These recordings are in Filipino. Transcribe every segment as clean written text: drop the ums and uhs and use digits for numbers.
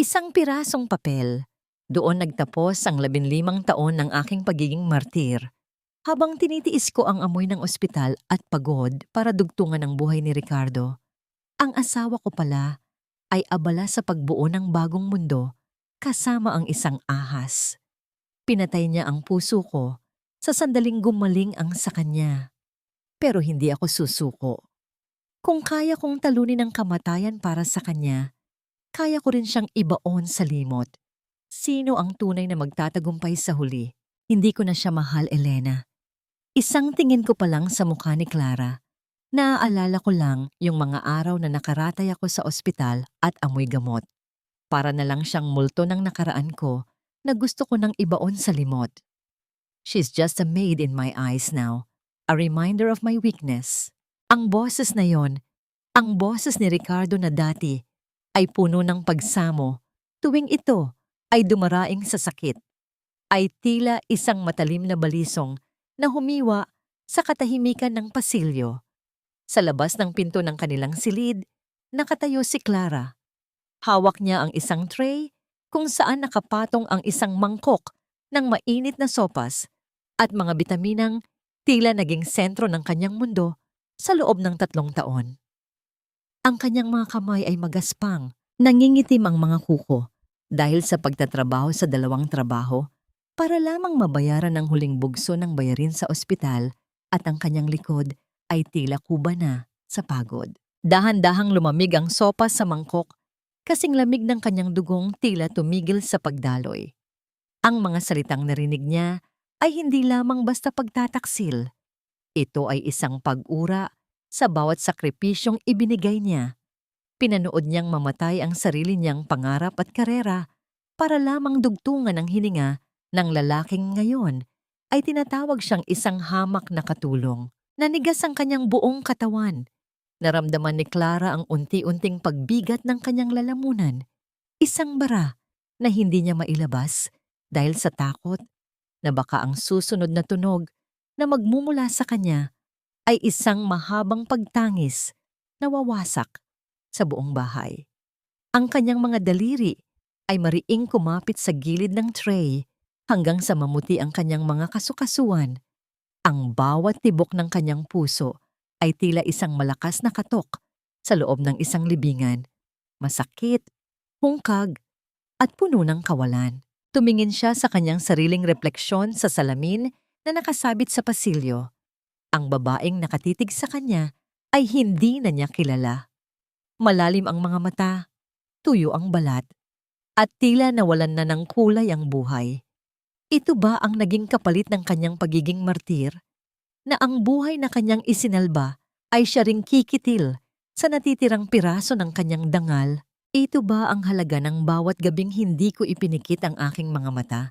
Isang pirasong papel. Doon nagtapos ang 15 taon ng aking pagiging martir. Habang tinitiis ko ang amoy ng ospital at pagod para dugtungan ang buhay ni Ricardo, ang asawa ko pala ay abala sa pagbuo ng bagong mundo kasama ang isang ahas. Pinatay niya ang puso ko sa sandaling gumaling ang sa kanya. Pero hindi ako susuko. Kung kaya kong talunin ang kamatayan para sa kanya, kaya ko rin siyang ibaon sa limot. Sino ang tunay na magtatagumpay sa huli? Hindi ko na siya mahal, Elena. Isang tingin ko pa lang sa mukha ni Clara. Naaalala ko lang yung mga araw na nakaratay ako sa ospital at amoy gamot. Para na lang siyang multo ng nakaraan ko na gusto ko nang ibaon sa limot. She's just a maid in my eyes now. A reminder of my weakness. Ang boses na yon, ang boses ni Ricardo na dati, ay puno ng pagsamo tuwing ito ay dumaraing sa sakit. Ay tila isang matalim na balisong na humiwa sa katahimikan ng pasilyo. Sa labas ng pinto ng kanilang silid, nakatayo si Clara. Hawak niya ang isang tray kung saan nakapatong ang isang mangkok ng mainit na sopas at mga bitaminang tila naging sentro ng kanyang mundo sa loob ng 3 taon. Ang kanyang mga kamay ay magaspang, nangingitim ang mga kuko dahil sa pagtatrabaho sa 2 trabaho para lamang mabayaran ang huling bugso ng bayarin sa ospital at ang kanyang likod ay tila kuba na sa pagod. Dahan-dahang lumamig ang sopas sa mangkok kasing lamig ng kanyang dugong tila tumigil sa pagdaloy. Ang mga salitang narinig niya ay hindi lamang basta pagtataksil. Ito ay isang pag-ura sa bawat sakripisyong ibinigay niya. Pinanood niyang mamatay ang sarili niyang pangarap at karera para lamang dugtungan ang hininga ng lalaking ngayon ay tinatawag siyang isang hamak na katulong. Nanigas ang kanyang buong katawan. Naramdaman ni Clara ang unti-unting pagbigat ng kanyang lalamunan. Isang bara na hindi niya mailabas dahil sa takot na baka ang susunod na tunog na magmumula sa kanya ay isang mahabang pagtangis na wawasak sa buong bahay. Ang kanyang mga daliri ay mariing kumapit sa gilid ng tray hanggang sa mamuti ang kanyang mga kasukasuan. Ang bawat tibok ng kanyang puso ay tila isang malakas na katok sa loob ng isang libingan. Masakit, hungkag, at puno ng kawalan. Tumingin siya sa kanyang sariling refleksyon sa salamin na nakasabit sa pasilyo. Ang babaeng nakatitig sa kanya ay hindi na niya kilala. Malalim ang mga mata, tuyo ang balat, at tila nawalan na ng kulay ang buhay. Ito ba ang naging kapalit ng kanyang pagiging martir? Na ang buhay na kanyang isinalba ay siya ring kikitil sa natitirang piraso ng kanyang dangal? Ito ba ang halaga ng bawat gabing hindi ko ipinikit ang aking mga mata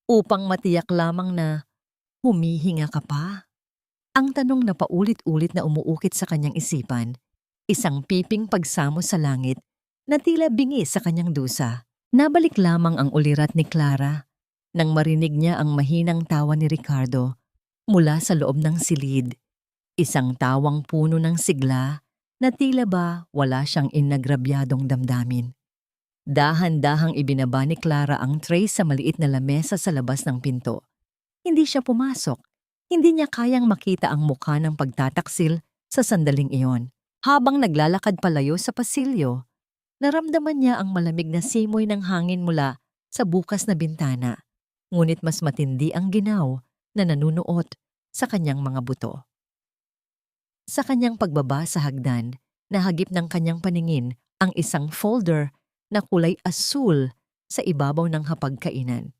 upang matiyak lamang na humihinga ka pa? Ang tanong na paulit-ulit na umuukit sa kanyang isipan, isang piping pagsamo sa langit na tila bingi sa kanyang dusa. Nabalik lamang ang ulirat ni Clara nang marinig niya ang mahinang tawa ni Ricardo mula sa loob ng silid. Isang tawang puno ng sigla na tila ba wala siyang inagrabyadong damdamin. Dahan-dahang ibinaba ni Clara ang tray sa maliit na lamesa sa labas ng pinto. Hindi siya pumasok. Hindi niya kayang makita ang mukha ng pagtataksil sa sandaling iyon. Habang naglalakad palayo sa pasilyo, naramdaman niya ang malamig na simoy ng hangin mula sa bukas na bintana. Ngunit mas matindi ang ginaw na nanunuot sa kanyang mga buto. Sa kanyang pagbaba sa hagdan, nahagip ng kanyang paningin ang isang folder na kulay asul sa ibabaw ng hapagkainan.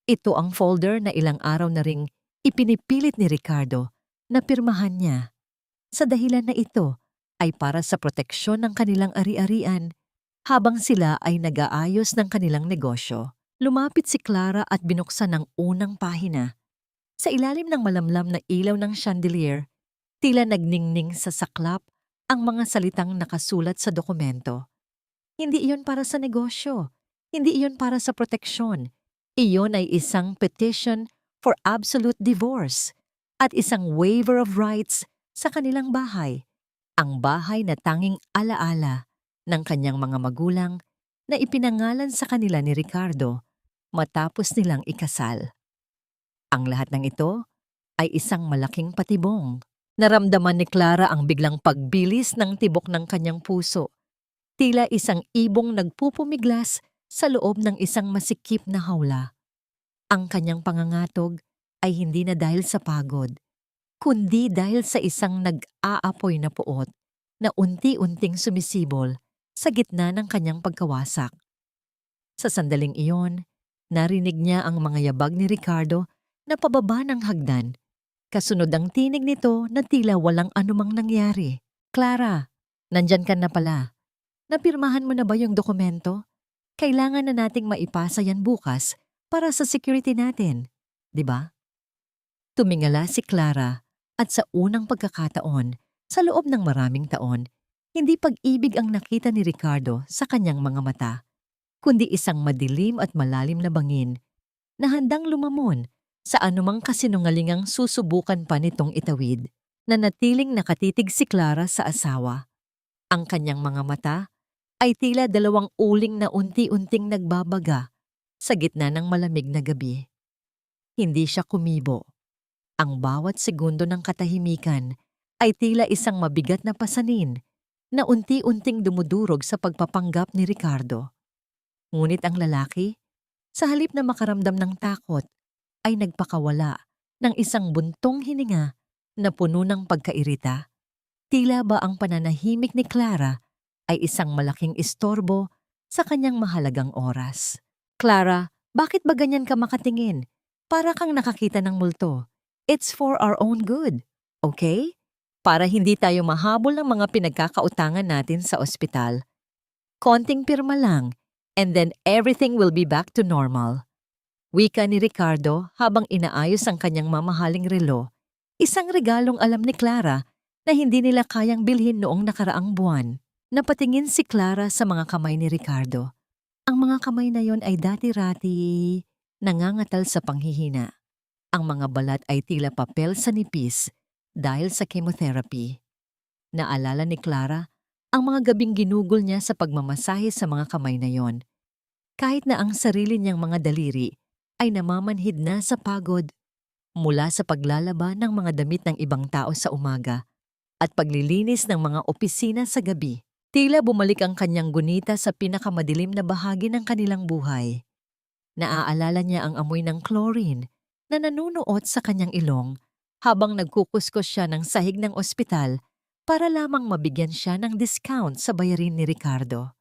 Ito ang folder na ilang araw na ring ipinipilit ni Ricardo na pirmahan niya. Sa dahilan na ito ay para sa proteksyon ng kanilang ari-arian habang sila ay nag-aayos ng kanilang negosyo. Lumapit si Clara at binuksan ang unang pahina. Sa ilalim ng malamlam na ilaw ng chandelier, tila nagningning sa saklap ang mga salitang nakasulat sa dokumento. Hindi iyon para sa negosyo. Hindi iyon para sa proteksyon. Iyon ay isang petition for absolute divorce at isang waiver of rights sa kanilang bahay. Ang bahay na tanging alaala ng kanyang mga magulang na ipinangalan sa kanila ni Ricardo matapos nilang ikasal. Ang lahat ng ito ay isang malaking patibong. Naramdaman ni Clara ang biglang pagbilis ng tibok ng kanyang puso. Tila isang ibong nagpupumiglas sa loob ng isang masikip na hawla. Ang kanyang pangangatog ay hindi na dahil sa pagod, kundi dahil sa isang nag-aapoy na puot na unti-unting sumisibol sa gitna ng kanyang pagkawasak. Sa sandaling iyon, narinig niya ang mga yabag ni Ricardo na pababa ng hagdan. Kasunod ang tinig nito na tila walang anumang nangyari. "Clara, nandyan ka na pala. Napirmahan mo na ba yung dokumento? Kailangan na nating maipasa yan bukas para sa security natin, di ba?" Tumingala si Clara at sa unang pagkakataon, sa loob ng maraming taon, hindi pag-ibig ang nakita ni Ricardo sa kanyang mga mata, kundi isang madilim at malalim na bangin na handang lumamon sa anumang kasinungalingang susubukan pa nitong itawid. Nanatiling nakatitig si Clara sa asawa. Ang kanyang mga mata ay tila dalawang uling na unti-unting nagbabaga sa gitna ng malamig na gabi. Hindi siya kumibo. Ang bawat segundo ng katahimikan ay tila isang mabigat na pasanin na unti-unting dumudurog sa pagpapanggap ni Ricardo. Ngunit ang lalaki, sa halip na makaramdam ng takot, ay nagpakawala ng isang buntong hininga na puno ng pagkairita. Tila ba ang pananahimik ni Clara ay isang malaking istorbo sa kanyang mahalagang oras. "Clara, bakit ba ganyan ka makatingin? Para kang nakakita ng multo. It's for our own good, okay? Para hindi tayo mahabol ng mga pinagkakautangan natin sa ospital. Konting pirma lang, and then everything will be back to normal." Wika ni Ricardo habang inaayos ang kanyang mamahaling relo, isang regalong alam ni Clara na hindi nila kayang bilhin noong nakaraang buwan. Napatingin si Clara sa mga kamay ni Ricardo. Ang mga kamay na yon ay dati-rati nangangatal sa panghihina. Ang mga balat ay tila papel sa nipis dahil sa chemotherapy. Naalala ni Clara ang mga gabing ginugol niya sa pagmamasahe sa mga kamay na yon. Kahit na ang sarili niyang mga daliri ay namamanhid na sa pagod mula sa paglalaba ng mga damit ng ibang tao sa umaga at paglilinis ng mga opisina sa gabi. Tila bumalik ang kanyang gunita sa pinakamadilim na bahagi ng kanilang buhay. Naaalala niya ang amoy ng chlorine na nanunuot sa kanyang ilong habang nagkukuskos siya ng sahig ng ospital para lamang mabigyan siya ng discount sa bayarin ni Ricardo.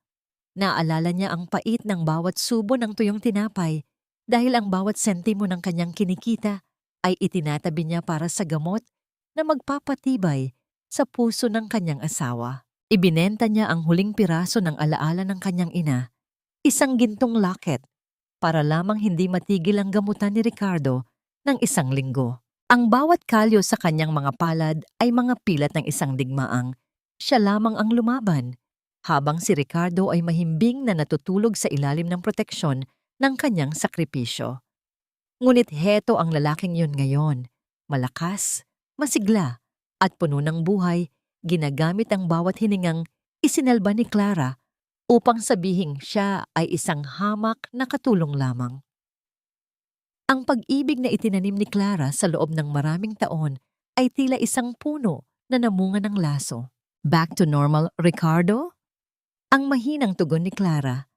Naaalala niya ang pait ng bawat subo ng tuyong tinapay dahil ang bawat sentimo ng kanyang kinikita ay itinatabi niya para sa gamot na magpapatibay sa puso ng kanyang asawa. Ibinenta niya ang huling piraso ng alaala ng kanyang ina, isang gintong locket, para lamang hindi matigil ang gamutan ni Ricardo ng isang linggo. Ang bawat kalyo sa kanyang mga palad ay mga pilat ng isang digmaang siya lamang ang lumaban, habang si Ricardo ay mahimbing na natutulog sa ilalim ng proteksyon ng kanyang sakripisyo. Ngunit heto ang lalaking yun ngayon, malakas, masigla, at puno ng buhay, ginagamit ang bawat hiningang isinalba ni Clara upang sabihing siya ay isang hamak na katulong lamang. Ang pag-ibig na itinanim ni Clara sa loob ng maraming taon ay tila isang puno na namunga ng laso. "Back to normal, Ricardo?" Ang mahinang tugon ni Clara.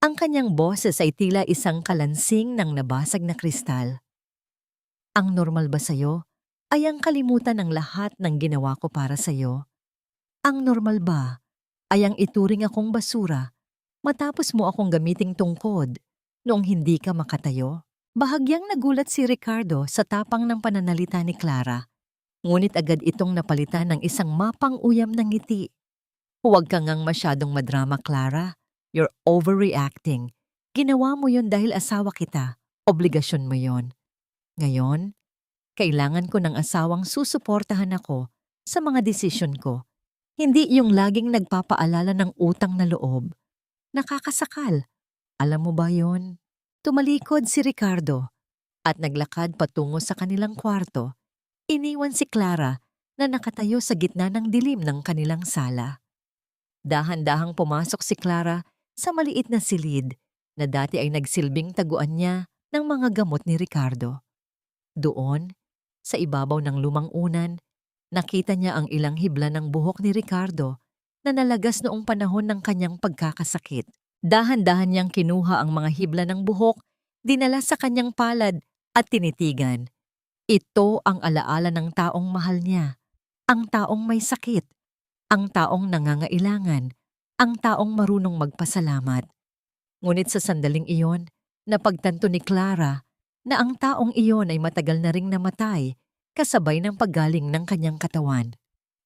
Ang kanyang boses ay tila isang kalansing ng nabasag na kristal. "Ang normal ba sa'yo ay ang kalimutan ng lahat ng ginawa ko para sa'yo? Ang normal ba ay ang ituring akong basura matapos mo akong gamiting tungkod noong hindi ka makatayo?" Bahagyang nagulat si Ricardo sa tapang ng pananalita ni Clara. Ngunit agad itong napalitan ng isang mapang-uyam na ngiti. "Huwag ka ngang masyadong madrama, Clara. You're overreacting. Ginawa mo yon dahil asawa kita. Obligasyon mo yon. Ngayon, kailangan ko ng asawang susuportahan ako sa mga desisyon ko. Hindi yung laging nagpapaalala ng utang na loob. Nakakasakal. Alam mo ba yon?" Tumalikod si Ricardo at naglakad patungo sa kanilang kwarto. Iniwan si Clara na nakatayo sa gitna ng dilim ng kanilang sala. Dahan-dahang pumasok si Clara sa maliit na silid na dati ay nagsilbing taguan niya ng mga gamot ni Ricardo. Doon, sa ibabaw ng lumang unan, nakita niya ang ilang hibla ng buhok ni Ricardo na nalagas noong panahon ng kanyang pagkakasakit. Dahan-dahan niyang kinuha ang mga hibla ng buhok, dinala sa kanyang palad at tinitigan. Ito ang alaala ng taong mahal niya, ang taong may sakit, ang taong nangangailangan, ang taong marunong magpasalamat. Ngunit sa sandaling iyon, napagtanto ni Clara na ang taong iyon ay matagal na ring namatay kasabay ng paggaling ng kanyang katawan.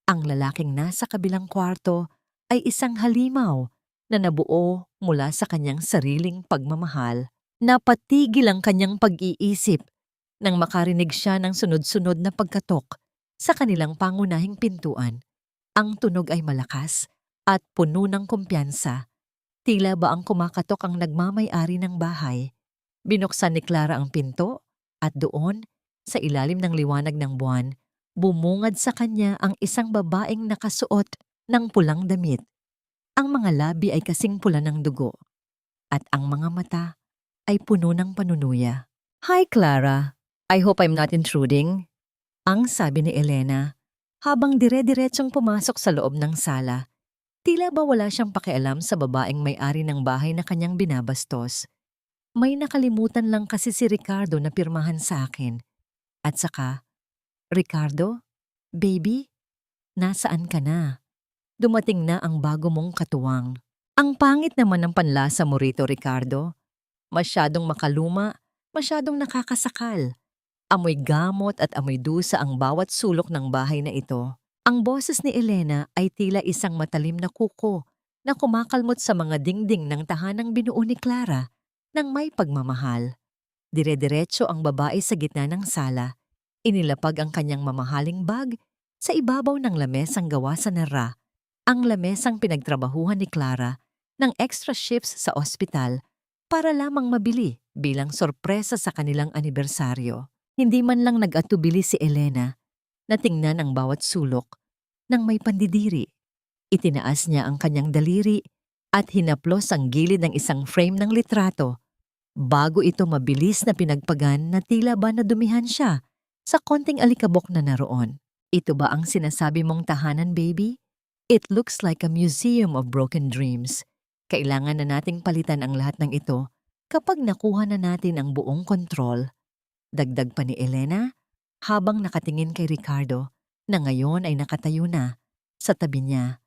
Ang lalaking nasa kabilang kwarto ay isang halimaw na nabuo mula sa kanyang sariling pagmamahal. Napatigil ang kanyang pag-iisip nang makarinig siya ng sunod-sunod na pagkatok sa kanilang pangunahing pintuan. Ang tunog ay malakas at puno ng kumpiyansa. Tila ba ang kumakatok ang nagmamay-ari ng bahay. Binuksan ni Clara ang pinto at doon, sa ilalim ng liwanag ng buwan, bumungad sa kanya ang isang babaeng nakasuot ng pulang damit. Ang mga labi ay kasing pula ng dugo at ang mga mata ay puno ng panunuya. "Hi, Clara. I hope I'm not intruding," ang sabi ni Elena habang dire-diretsong pumasok sa loob ng sala. Tila ba wala siyang pakialam sa babaeng may-ari ng bahay na kanyang binabastos. May nakalimutan lang kasi si Ricardo na pirmahan sa akin. At saka, "Ricardo, baby, nasaan ka na? Dumating na ang bago mong katuwang." Ang pangit naman ng panlasa mo rito, Ricardo. Masyadong makaluma, masyadong nakakasakal. Amoy gamot at amoy dusa ang bawat sulok ng bahay na ito. Ang boses ni Elena ay tila isang matalim na kuko na kumakalmot sa mga dingding ng tahanang binuo ni Clara ng may pagmamahal. Dire-diretso ang babae sa gitna ng sala. Inilapag ang kanyang mamahaling bag sa ibabaw ng lamesang gawa sa nara. Ang lamesang pinagtrabahuhan ni Clara ng extra shifts sa ospital para lamang mabili bilang sorpresa sa kanilang anibersaryo. Hindi man lang nag-atubili si Elena na tingnan ang bawat sulok ng may pandidiri. Itinaas niya ang kanyang daliri at hinaplos ang gilid ng isang frame ng litrato bago ito mabilis na pinagpagan na tila ba nadumihan siya sa konting alikabok na naroon. "Ito ba ang sinasabi mong tahanan, baby? It looks like a museum of broken dreams. Kailangan na nating palitan ang lahat ng ito kapag nakuha na natin ang buong kontrol." Dagdag pa ni Elena habang nakatingin kay Ricardo na ngayon ay nakatayo na sa tabi niya.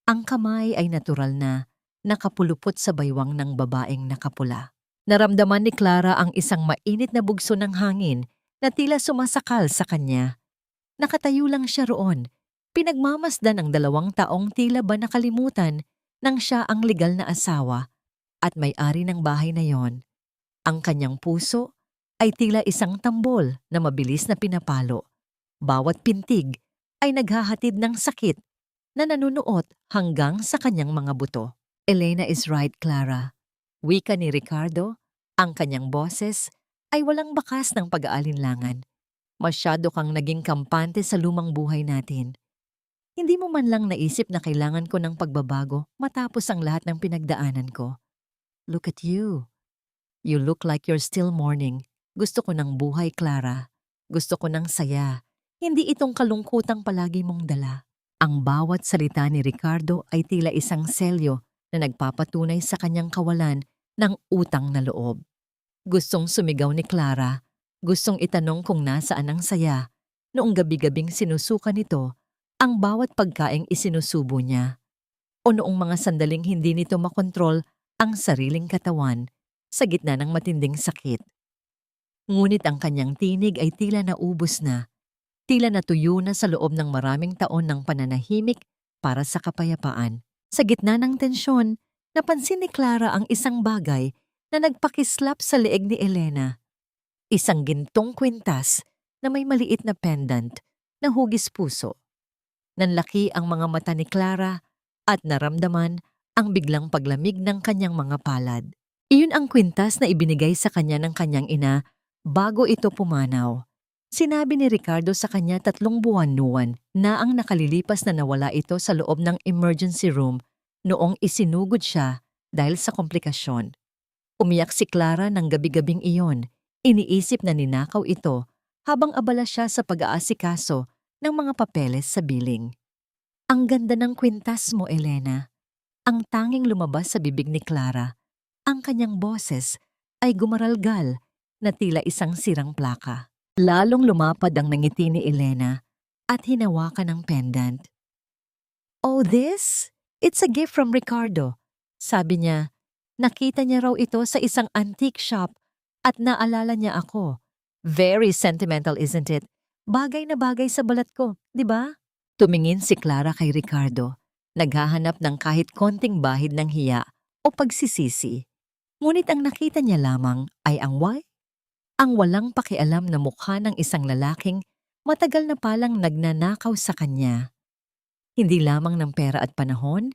Ang kamay ay natural na nakapulupot sa baywang ng babaeng nakapula. Naramdaman ni Clara ang isang mainit na bugso ng hangin na tila sumasakal sa kanya. Nakatayo lang siya roon, pinagmamasdan ang 2 taong tila ba nakalimutan nang siya ang legal na asawa at may-ari ng bahay na yon. Ang kanyang puso ay tila isang tambol na mabilis na pinapalo. Bawat pintig ay naghahatid ng sakit na nanunuot hanggang sa kanyang mga buto. "Elena is right, Clara." Wika ni Ricardo, ang kanyang boses ay walang bakas ng pag-aalinlangan. "Masyado kang naging kampante sa lumang buhay natin. Hindi mo man lang naisip na kailangan ko ng pagbabago matapos ang lahat ng pinagdaanan ko. Look at you. You look like you're still mourning. Gusto ko ng buhay, Clara. Gusto ko ng saya. Hindi itong kalungkutang palagi mong dala." Ang bawat salita ni Ricardo ay tila isang selyo na nagpapatunay sa kanyang kawalan ng utang na loob. Gustong sumigaw ni Clara. Gustong itanong kung nasaan ang saya. Noong gabi-gabing sinusuka nito ang bawat pagkaing isinusubo niya. O noong mga sandaling hindi nito makontrol ang sariling katawan sa gitna ng matinding sakit. Ngunit ang kanyang tinig ay tila naubos na. Tila natuyo na sa loob ng maraming taon ng pananahimik para sa kapayapaan. Sa gitna ng tensyon, napansin ni Clara ang isang bagay na nagpakislap sa leeg ni Elena. Isang gintong kwintas na may maliit na pendant na hugis puso. Nanlaki ang mga mata ni Clara at naramdaman ang biglang paglamig ng kanyang mga palad. Iyon ang kwintas na ibinigay sa kanya ng kanyang ina bago ito pumanaw. Sinabi ni Ricardo sa kanya 3 buwan na ang nakalilipas na nawala ito sa loob ng emergency room noong isinugod siya dahil sa komplikasyon. Umiyak si Clara ng gabi-gabing iyon. Iniisip na ninakaw ito habang abala siya sa pag-aasikaso ng mga papeles sa billing. Ang ganda ng kwintas mo, Elena. Ang tanging lumabas sa bibig ni Clara, ang kanyang boses ay gumaralgal na tila isang sirang plaka. Lalong lumapad ang nangiti ni Elena at hinawakan ng pendant. "Oh, this? It's a gift from Ricardo," sabi niya. Nakita niya raw ito sa isang antique shop at naalala niya ako. Very sentimental, isn't it? Bagay na bagay sa balat ko, di ba? Tumingin si Clara kay Ricardo, naghahanap ng kahit konting bahid ng hiya o pagsisisi. Ngunit ang nakita niya lamang ay ang walang pakialam na mukha ng isang lalaking matagal na palang nagnanakaw sa kanya. Hindi lamang ng pera at panahon,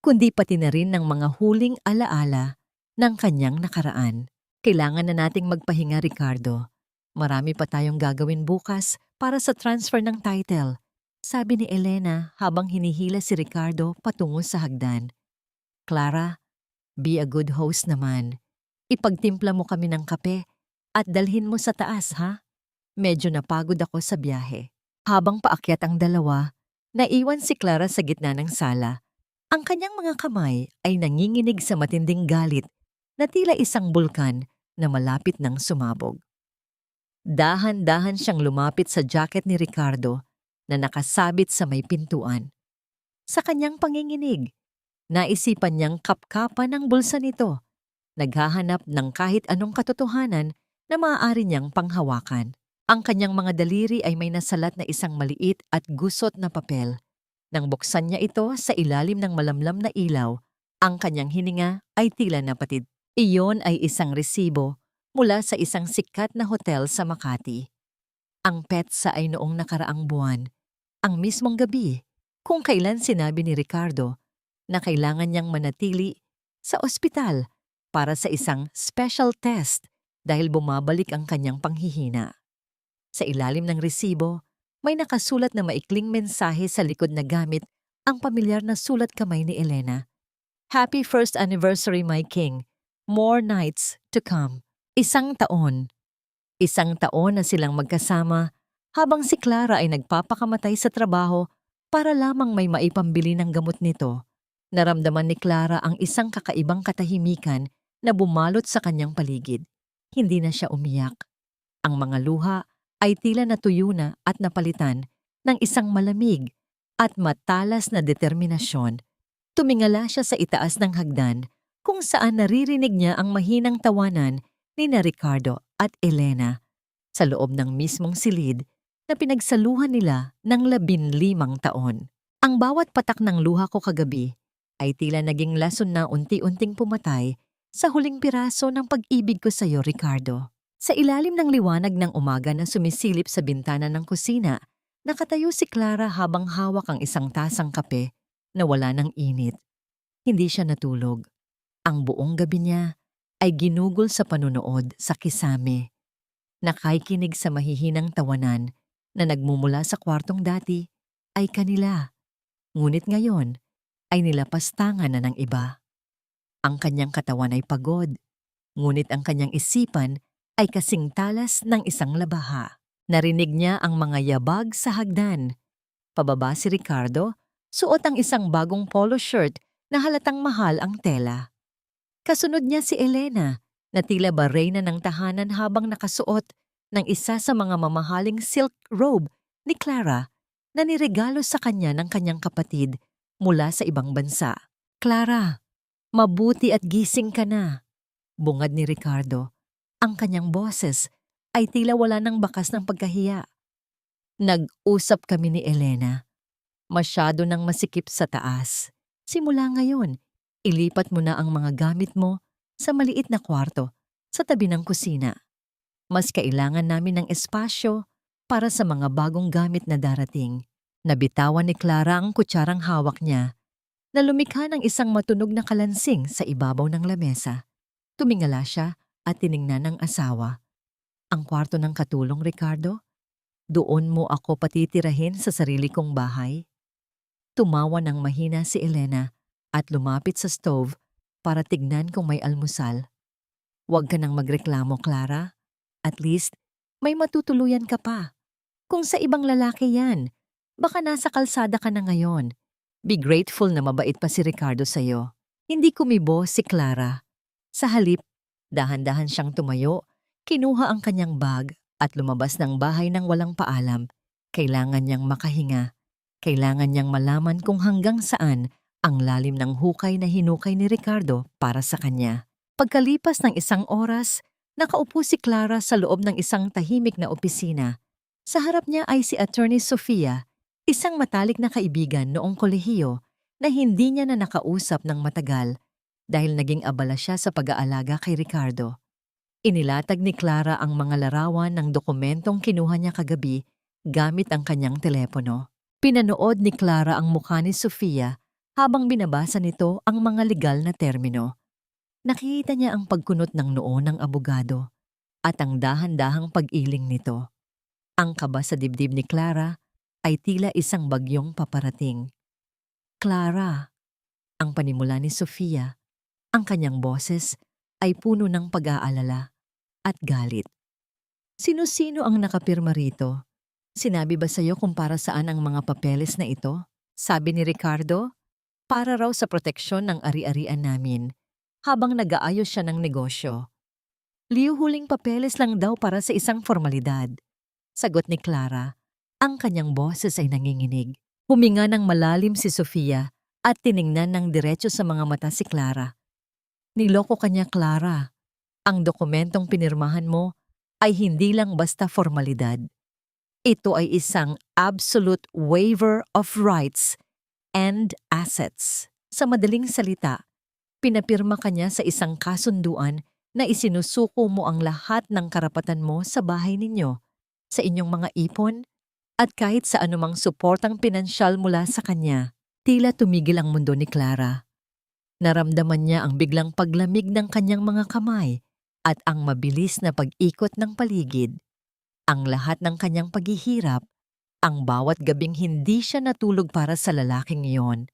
kundi pati na rin ng mga huling alaala ng kanyang nakaraan. Kailangan na nating magpahinga, Ricardo. Marami pa tayong gagawin bukas para sa transfer ng title, sabi ni Elena habang hinihila si Ricardo patungo sa hagdan. Clara, be a good host naman. Ipagtimpla mo kami ng kape at dalhin mo sa taas, ha? Medyo napagod ako sa biyahe. Habang paakyat ang dalawa, naiwan si Clara sa gitna ng sala. Ang kanyang mga kamay ay nanginginig sa matinding galit na tila isang bulkan na malapit ng sumabog. Dahan-dahan siyang lumapit sa jacket ni Ricardo na nakasabit sa may pintuan. Sa kanyang panginginig, naisipan niyang kapkapan ang bulsa nito, naghahanap ng kahit anong katotohanan na maaari niyang panghawakan. Ang kanyang mga daliri ay may nasalat na isang maliit at gusot na papel. Nang buksan niya ito sa ilalim ng malamlam na ilaw, ang kanyang hininga ay tila napatid. Iyon ay isang resibo mula sa isang sikat na hotel sa Makati. Ang petsa ay noong nakaraang buwan, ang mismong gabi, kung kailan sinabi ni Ricardo na kailangan niyang manatili sa ospital para sa isang special test dahil bumabalik ang kanyang panghihina. Sa ilalim ng resibo, may nakasulat na maikling mensahe sa likod na gamit ang pamilyar na sulat kamay ni Elena. "Happy first anniversary, my king. More nights to come." Isang taon na silang magkasama habang si Clara ay nagpapakamatay sa trabaho para lamang may maipambili ng gamot nito. Naramdaman ni Clara ang isang kakaibang katahimikan na bumalot sa kanyang paligid. Hindi na siya umiyak. Ang mga luha ay tila natuyo na at napalitan ng isang malamig at matalas na determinasyon. Tumingala siya sa itaas ng hagdan kung saan naririnig niya ang mahinang tawanan ni Ricardo at Elena sa loob ng mismong silid na pinagsaluhan nila ng 15 taon. Ang bawat patak ng luha ko kagabi ay tila naging lason na unti-unting pumatay sa huling piraso ng pag-ibig ko sa iyo, Ricardo. Sa ilalim ng liwanag ng umaga na sumisilip sa bintana ng kusina, nakatayo si Clara habang hawak ang isang tasang kape na wala ng init. Hindi siya natulog. Ang buong gabi niya ay ginugol sa panunood sa kisame. Nakikinig sa mahihinang tawanan na nagmumula sa kwartong dati ay kanila. Ngunit ngayon ay nilapastangan na ng iba. Ang kanyang katawan ay pagod, ngunit ang kanyang isipan ay kasing talas ng isang labaha. Narinig niya ang mga yabag sa hagdan. Pababa si Ricardo, suot ang isang bagong polo shirt na halatang mahal ang tela. Kasunod niya si Elena, na tila ba reyna ng tahanan habang nakasuot ng isa sa mga mamahaling silk robe ni Clara na niregalo sa kanya ng kanyang kapatid mula sa ibang bansa. "Clara, mabuti at gising ka na," bungad ni Ricardo. Ang kanyang boses ay tila wala ng bakas ng pagkahiya. "Nag-usap kami ni Elena. Masyado nang masikip sa taas. Simula ngayon, ilipat mo na ang mga gamit mo sa maliit na kwarto sa tabi ng kusina. Mas kailangan namin ng espasyo para sa mga bagong gamit na darating." Nabitawan ni Clara ang kutsarang hawak niya na lumikha ng isang matunog na kalansing sa ibabaw ng lamesa. Tumingala siya at tiningnan ng asawa. "Ang kwarto ng katulong, Ricardo? Doon mo ako patitirahin sa sarili kong bahay?" Tumawa ng mahina si Elena at lumapit sa stove para tignan kung may almusal. Huwag ka nang magreklamo, Clara. At least, may matutuluyan ka pa. Kung sa ibang lalaki yan, baka nasa kalsada ka na ngayon. Be grateful na mabait pa si Ricardo sa'yo. Hindi kumibo si Clara. Sa halip, dahan-dahan siyang tumayo, kinuha ang kanyang bag at lumabas ng bahay nang walang paalam. Kailangan niyang makahinga. Kailangan niyang malaman kung hanggang saan ang lalim ng hukay na hinukay ni Ricardo para sa kanya. Pagkalipas ng 1 oras, nakaupo si Clara sa loob ng isang tahimik na opisina. Sa harap niya ay si Attorney Sofia, isang matalik na kaibigan noong kolehiyo na hindi niya na nakausap ng matagal dahil naging abala siya sa pag-aalaga kay Ricardo. Inilatag ni Clara ang mga larawan ng dokumentong kinuha niya kagabi gamit ang kanyang telepono. Pinanood ni Clara ang mukha ni Sofia habang binabasa nito ang mga legal na termino. Nakita niya ang pagkunot ng noo ng abogado at ang dahan-dahang pag-iling nito. Ang kaba sa dibdib ni Clara ay tila isang bagyong paparating. Clara, ang panimula ni Sofia, ang kanyang boses ay puno ng pag-aalala at galit. Sino-sino ang nakapirma rito? Sinabi ba sa'yo kung para saan ang mga papeles na ito? Sabi ni Ricardo, para raw sa proteksyon ng ari-arian namin habang nag-aayos siya ng negosyo. Liuhuling papeles lang daw para sa isang formalidad. Sagot ni Clara, ang kanyang boses ay nanginginig. Huminga ng malalim si Sofia at tiningnan ng diretso sa mga mata si Clara. Niloko kanya, Clara. Ang dokumentong pinirmahan mo ay hindi lang basta formalidad. Ito ay isang absolute waiver of rights and assets. Sa madaling salita, pinapirma kanya sa isang kasunduan na isinusuko mo ang lahat ng karapatan mo sa bahay ninyo, sa inyong mga ipon, at kahit sa anumang suportang pinansyal mula sa kanya. Tila tumigil ang mundo ni Clara. Naramdaman niya ang biglang paglamig ng kanyang mga kamay at ang mabilis na pag-ikot ng paligid. Ang lahat ng kanyang paghihirap, ang bawat gabing hindi siya natulog para sa lalaking iyon,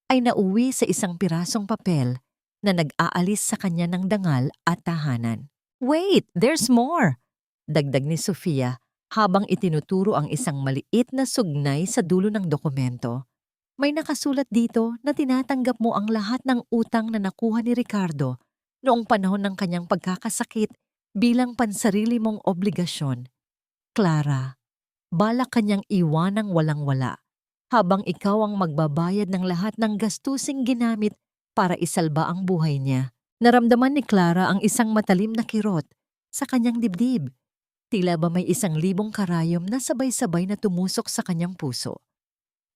ay nauwi sa isang pirasong papel na nag-aalis sa kanya ng dangal at tahanan. Wait, there's more! Dagdag ni Sofia habang itinuturo ang isang maliit na sugnay sa dulo ng dokumento. May nakasulat dito na tinatanggap mo ang lahat ng utang na nakuha ni Ricardo noong panahon ng kanyang pagkakasakit bilang pansarili mong obligasyon. Clara, balak kanyang iwanang walang-wala habang ikaw ang magbabayad ng lahat ng gastusing ginamit para isalba ang buhay niya. Naramdaman ni Clara ang isang matalim na kirot sa kanyang dibdib. Tila ba may 1,000 karayom na sabay-sabay na tumusok sa kanyang puso.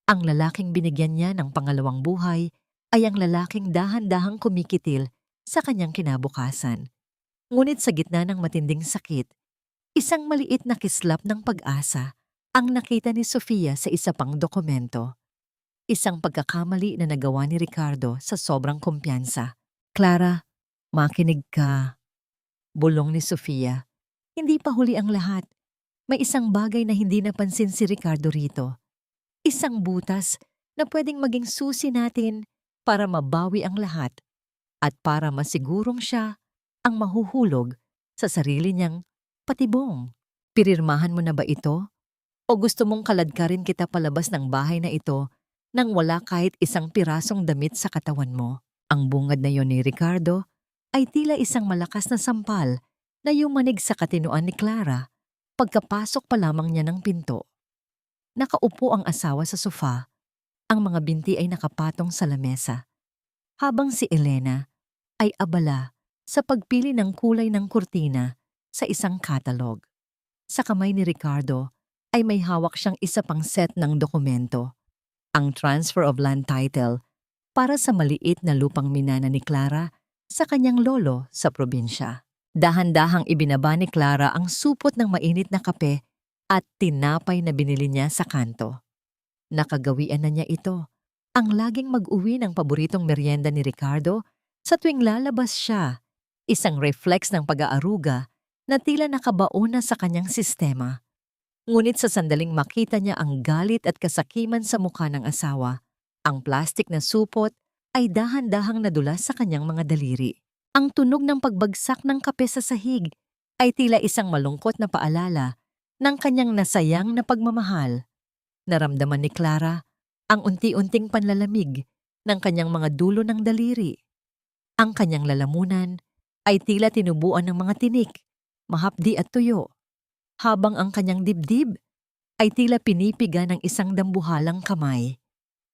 Ang lalaking binigyan niya ng pangalawang buhay ay ang lalaking dahan-dahang kumikitil sa kanyang kinabukasan. Ngunit sa gitna ng matinding sakit, isang maliit na kislap ng pag-asa ang nakita ni Sofia sa isa pang dokumento. Isang pagkakamali na nagawa ni Ricardo sa sobrang kumpiyansa. Clara, makinig ka. Bulong ni Sofia. Hindi pa huli ang lahat. May isang bagay na hindi napansin si Ricardo rito. Isang butas na pwedeng maging susi natin para mabawi ang lahat at para masigurong siya ang mahuhulog sa sarili niyang patibong. Pirirmahan mo na ba ito? O gusto mong kaladkarin kita palabas ng bahay na ito nang wala kahit isang pirasong damit sa katawan mo? Ang bungad na yon ni Ricardo ay tila isang malakas na sampal na yumanig sa katinoan ni Clara pagkapasok pa lamang niya ng pinto. Nakaupo ang asawa sa sofa, ang mga binti ay nakapatong sa lamesa, habang si Elena ay abala sa pagpili ng kulay ng kurtina sa isang katalog. Sa kamay ni Ricardo ay may hawak siyang isa pang set ng dokumento, ang transfer of land title para sa maliit na lupang minana ni Clara sa kanyang lolo sa probinsya. Dahan-dahang ibinaba ni Clara ang supot ng mainit na kape at tinapay na binili niya sa kanto. Nakagawian na niya ito, ang laging mag-uwi ng paboritong merienda ni Ricardo sa tuwing lalabas siya, isang reflex ng pag-aaruga na tila nakabaon na sa kanyang sistema. Ngunit sa sandaling makita niya ang galit at kasakiman sa mukha ng asawa, ang plastik na supot ay dahan-dahang nadulas sa kanyang mga daliri. Ang tunog ng pagbagsak ng kape sa sahig ay tila isang malungkot na paalala ng kanyang nasayang na pagmamahal. Naramdaman ni Clara ang unti-unting panlalamig ng kanyang mga dulo ng daliri. Ang kanyang lalamunan ay tila tinubuan ng mga tinik, mahapdi at tuyo, habang ang kanyang dibdib ay tila pinipiga ng isang dambuhalang kamay.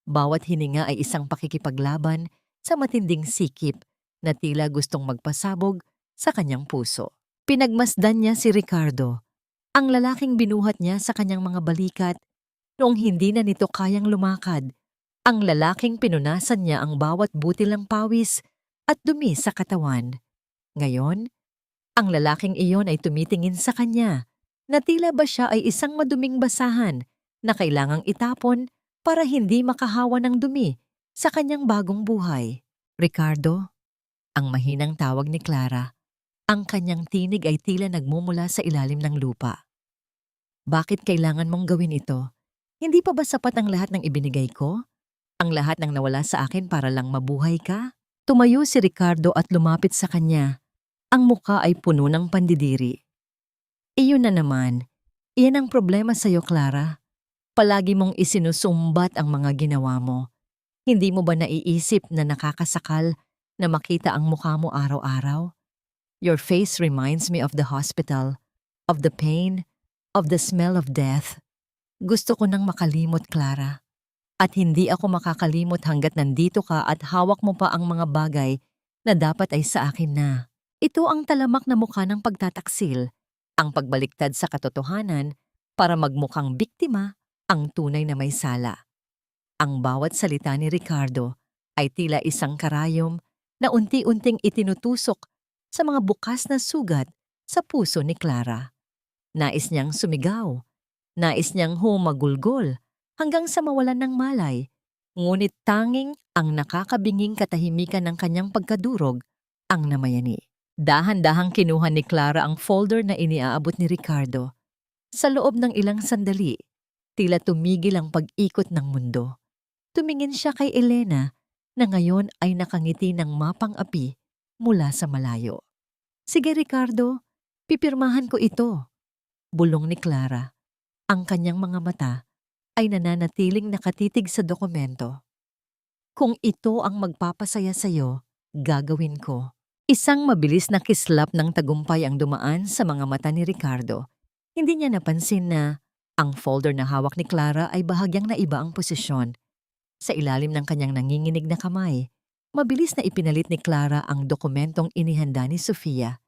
Bawat hininga ay isang pakikipaglaban sa matinding sikip na tila gustong magpasabog sa kanyang puso. Pinagmasdan niya si Ricardo, ang lalaking binuhat niya sa kanyang mga balikat noong hindi na nito kayang lumakad. Ang lalaking pinunasan niya ang bawat butil ng pawis at dumi sa katawan. Ngayon, ang lalaking iyon ay tumitingin sa kanya na tila ba siya ay isang maduming basahan na kailangang itapon para hindi makahawa ng dumi sa kanyang bagong buhay. Ricardo, ang mahinang tawag ni Clara. Ang kanyang tinig ay tila nagmumula sa ilalim ng lupa. Bakit kailangan mong gawin ito? Hindi pa ba sapat ang lahat ng ibinigay ko? Ang lahat ng nawala sa akin para lang mabuhay ka? Tumayo si Ricardo at lumapit sa kanya. Ang muka ay puno ng pandidiri. Iyon na naman. Iyan ang problema sa iyo, Clara. Palagi mong isinusumbat ang mga ginawa mo. Hindi mo ba naiisip na nakakasakal na makita ang mukha mo araw-araw? Your face reminds me of the hospital, of the pain, of the smell of death. Gusto ko nang makalimot, Clara. At hindi ako makakalimot hanggat nandito ka at hawak mo pa ang mga bagay na dapat ay sa akin na. Ito ang talamak na mukha ng pagtataksil, ang pagbaliktad sa katotohanan para magmukhang biktima ang tunay na may sala. Ang bawat salita ni Ricardo ay tila isang karayom na unti-unting itinutusok sa mga bukas na sugat sa puso ni Clara. Nais niyang sumigaw, nais niyang humagulgol hanggang sa mawalan ng malay, ngunit tanging ang nakakabinging katahimikan ng kanyang pagkadurog ang namayani. Dahan-dahang kinuha ni Clara ang folder na iniaabot ni Ricardo. Sa loob ng ilang sandali, tila tumigil ang pag-ikot ng mundo. Tumingin siya kay Elena na ngayon ay nakangiti ng mapang-api mula sa malayo. Sige Ricardo, pipirmahan ko ito. Bulong ni Clara. Ang kanyang mga mata ay nananatiling nakatitig sa dokumento. Kung ito ang magpapasaya sa'yo, gagawin ko. Isang mabilis na kislap ng tagumpay ang dumaan sa mga mata ni Ricardo. Hindi niya napansin na ang folder na hawak ni Clara ay bahagyang naiba ang posisyon. Sa ilalim ng kanyang nanginginig na kamay, mabilis na ipinalit ni Clara ang dokumentong inihanda ni Sofia.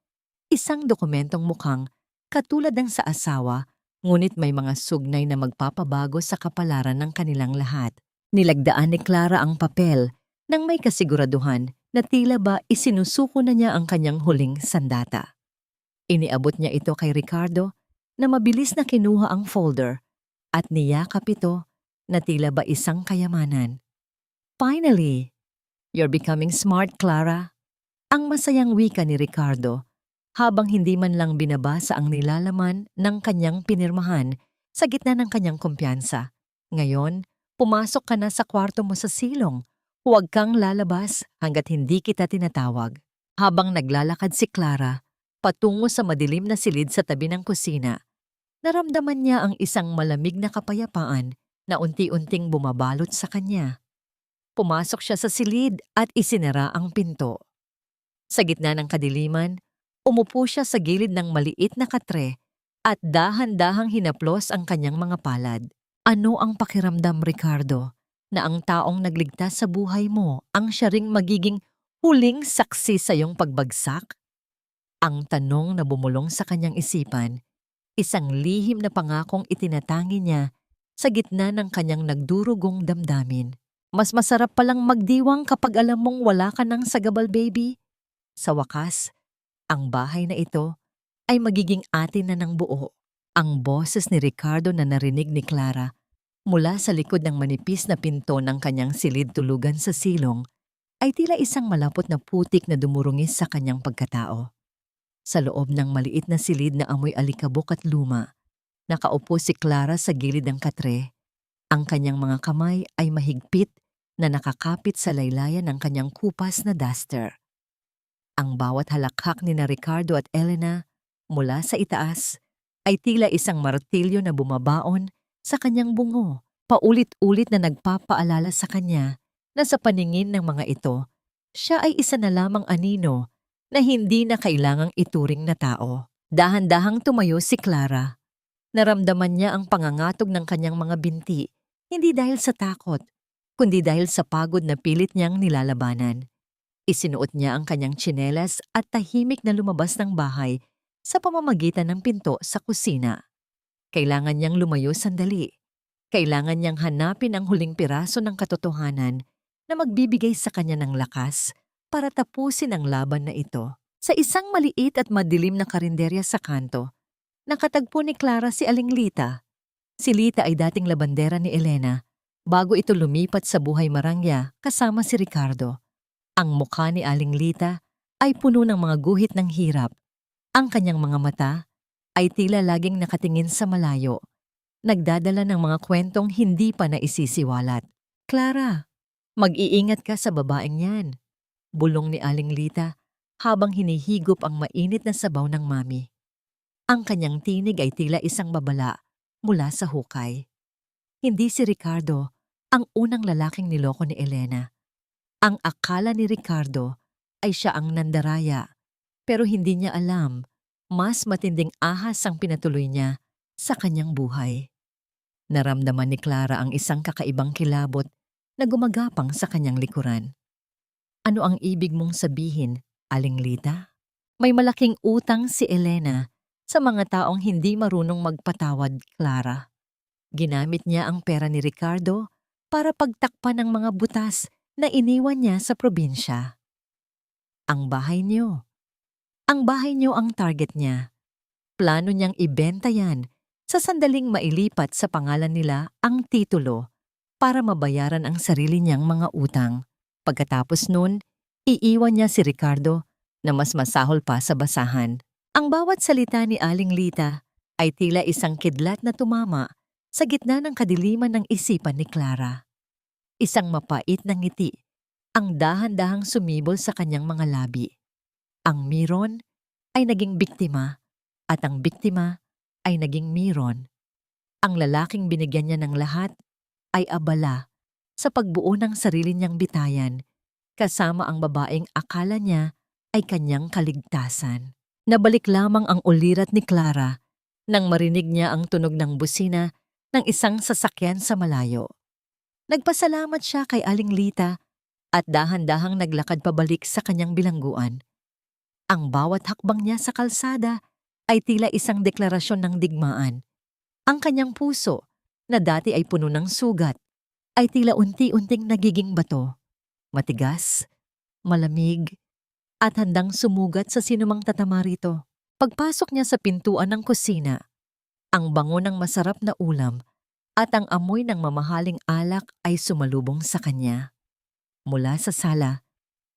Isang dokumentong mukhang katulad ng sa asawa, ngunit may mga sugnay na magpapabago sa kapalaran ng kanilang lahat. Nilagdaan ni Clara ang papel nang may kasiguraduhan na tila ba isinusuko na niya ang kanyang huling sandata. Iniabot niya ito kay Ricardo na mabilis na kinuha ang folder at niyakap ito na tila ba isang kayamanan. Finally, you're becoming smart, Clara. Ang masayang wika ni Ricardo habang hindi man lang binabasa ang nilalaman ng kanyang pinirmahan sa gitna ng kanyang kumpiyansa. Ngayon, pumasok ka na sa kwarto mo sa silong. Huwag kang lalabas hanggat hindi kita tinatawag. Habang naglalakad si Clara, patungo sa madilim na silid sa tabi ng kusina, naramdaman niya ang isang malamig na kapayapaan na unti-unting bumabalot sa kanya. Pumasok siya sa silid at isinara ang pinto. Sa gitna ng kadiliman, umupo siya sa gilid ng maliit na katre at dahan-dahang hinaplos ang kanyang mga palad. Ano ang pakiramdam, Ricardo, na ang taong nagligtas sa buhay mo ang siya ring magiging huling saksi sa iyong pagbagsak? Ang tanong na bumulong sa kanyang isipan, isang lihim na pangakong itinatangi niya sa gitna ng kanyang nagdurugong damdamin. Mas masarap palang magdiwang kapag alam mong wala ka ng sagabal, baby. Sa wakas, ang bahay na ito ay magiging atin na ng buo. Ang boses ni Ricardo na narinig ni Clara mula sa likod ng manipis na pinto ng kanyang silid tulugan sa silong ay tila isang malapot na putik na dumurungis sa kanyang pagkatao. Sa loob ng maliit na silid na amoy alikabok at luma, nakaupo si Clara sa gilid ng katre. Ang kanyang mga kamay ay mahigpit na nakakapit sa laylayan ng kanyang kupas na duster. Ang bawat halakhak ni na Ricardo at Elena mula sa itaas ay tila isang martilyo na bumabaon sa kanyang bungo, paulit-ulit na nagpapaalala sa kanya na sa paningin ng mga ito, siya ay isa na lamang anino na hindi na kailangang ituring na tao. Dahan-dahang tumayo si Clara. Naramdaman niya ang pangangatog ng kanyang mga binti, hindi dahil sa takot, kundi dahil sa pagod na pilit niyang nilalabanan. Isinuot niya ang kanyang tsinelas at tahimik na lumabas ng bahay sa pamamagitan ng pinto sa kusina. Kailangan niyang lumayo sandali. Kailangan niyang hanapin ang huling piraso ng katotohanan na magbibigay sa kanya ng lakas para tapusin ang laban na ito. Sa isang maliit at madilim na karinderya sa kanto, nakatagpo ni Clara si Aling Lita. Si Lita ay dating labandera ni Elena bago ito lumipat sa buhay Marangya kasama si Ricardo. Ang mukha ni Aling Lita ay puno ng mga guhit ng hirap. Ang kanyang mga mata ay tila laging nakatingin sa malayo, nagdadala ng mga kwentong hindi pa naisisiwalat. Clara, mag-iingat ka sa babaeng yan, bulong ni Aling Lita habang hinihigop ang mainit na sabaw ng mami. Ang kanyang tinig ay tila isang babala mula sa hukay. Hindi si Ricardo ang unang lalaking niloko ni Elena. Ang akala ni Ricardo ay siya ang nandaraya, pero hindi niya alam, mas matinding ahas ang pinatuloy niya sa kanyang buhay. Naramdaman ni Clara ang isang kakaibang kilabot na gumagapang sa kanyang likuran. Ano ang ibig mong sabihin, Aling Lita? May malaking utang si Elena sa mga taong hindi marunong magpatawad, Clara. Ginamit niya ang pera ni Ricardo para pagtakpan ng mga butas na iniwan niya sa probinsya. Ang bahay niyo. Ang bahay niyo ang target niya. Plano niyang ibenta yan sa sandaling mailipat sa pangalan nila ang titulo para mabayaran ang sarili niyang mga utang. Pagkatapos nun, iiwan niya si Ricardo na mas masahol pa sa basahan. Ang bawat salita ni Aling Lita ay tila isang kidlat na tumama sa gitna ng kadiliman ng isipan ni Clara. Isang mapait na ngiti ang dahan-dahang sumibol sa kanyang mga labi. Ang Miron ay naging biktima at ang biktima ay naging Miron. Ang lalaking binigyan niya ng lahat ay abala sa pagbuo ng sarili niyang bitayan kasama ang babaeng akala niya ay kanyang kaligtasan. Nabalik lamang ang ulirat ni Clara nang marinig niya ang tunog ng busina ng isang sasakyan sa malayo. Nagpasalamat siya kay Aling Lita at dahan-dahang naglakad pabalik sa kanyang bilangguan. Ang bawat hakbang niya sa kalsada ay tila isang deklarasyon ng digmaan. Ang kanyang puso, na dati ay puno ng sugat, ay tila unti-unting nagiging bato. Matigas, malamig, at handang sumugat sa sinumang tatama rito. Pagpasok niya sa pintuan ng kusina, ang bango ng masarap na ulam at ang amoy ng mamahaling alak ay sumalubong sa kanya. Mula sa sala,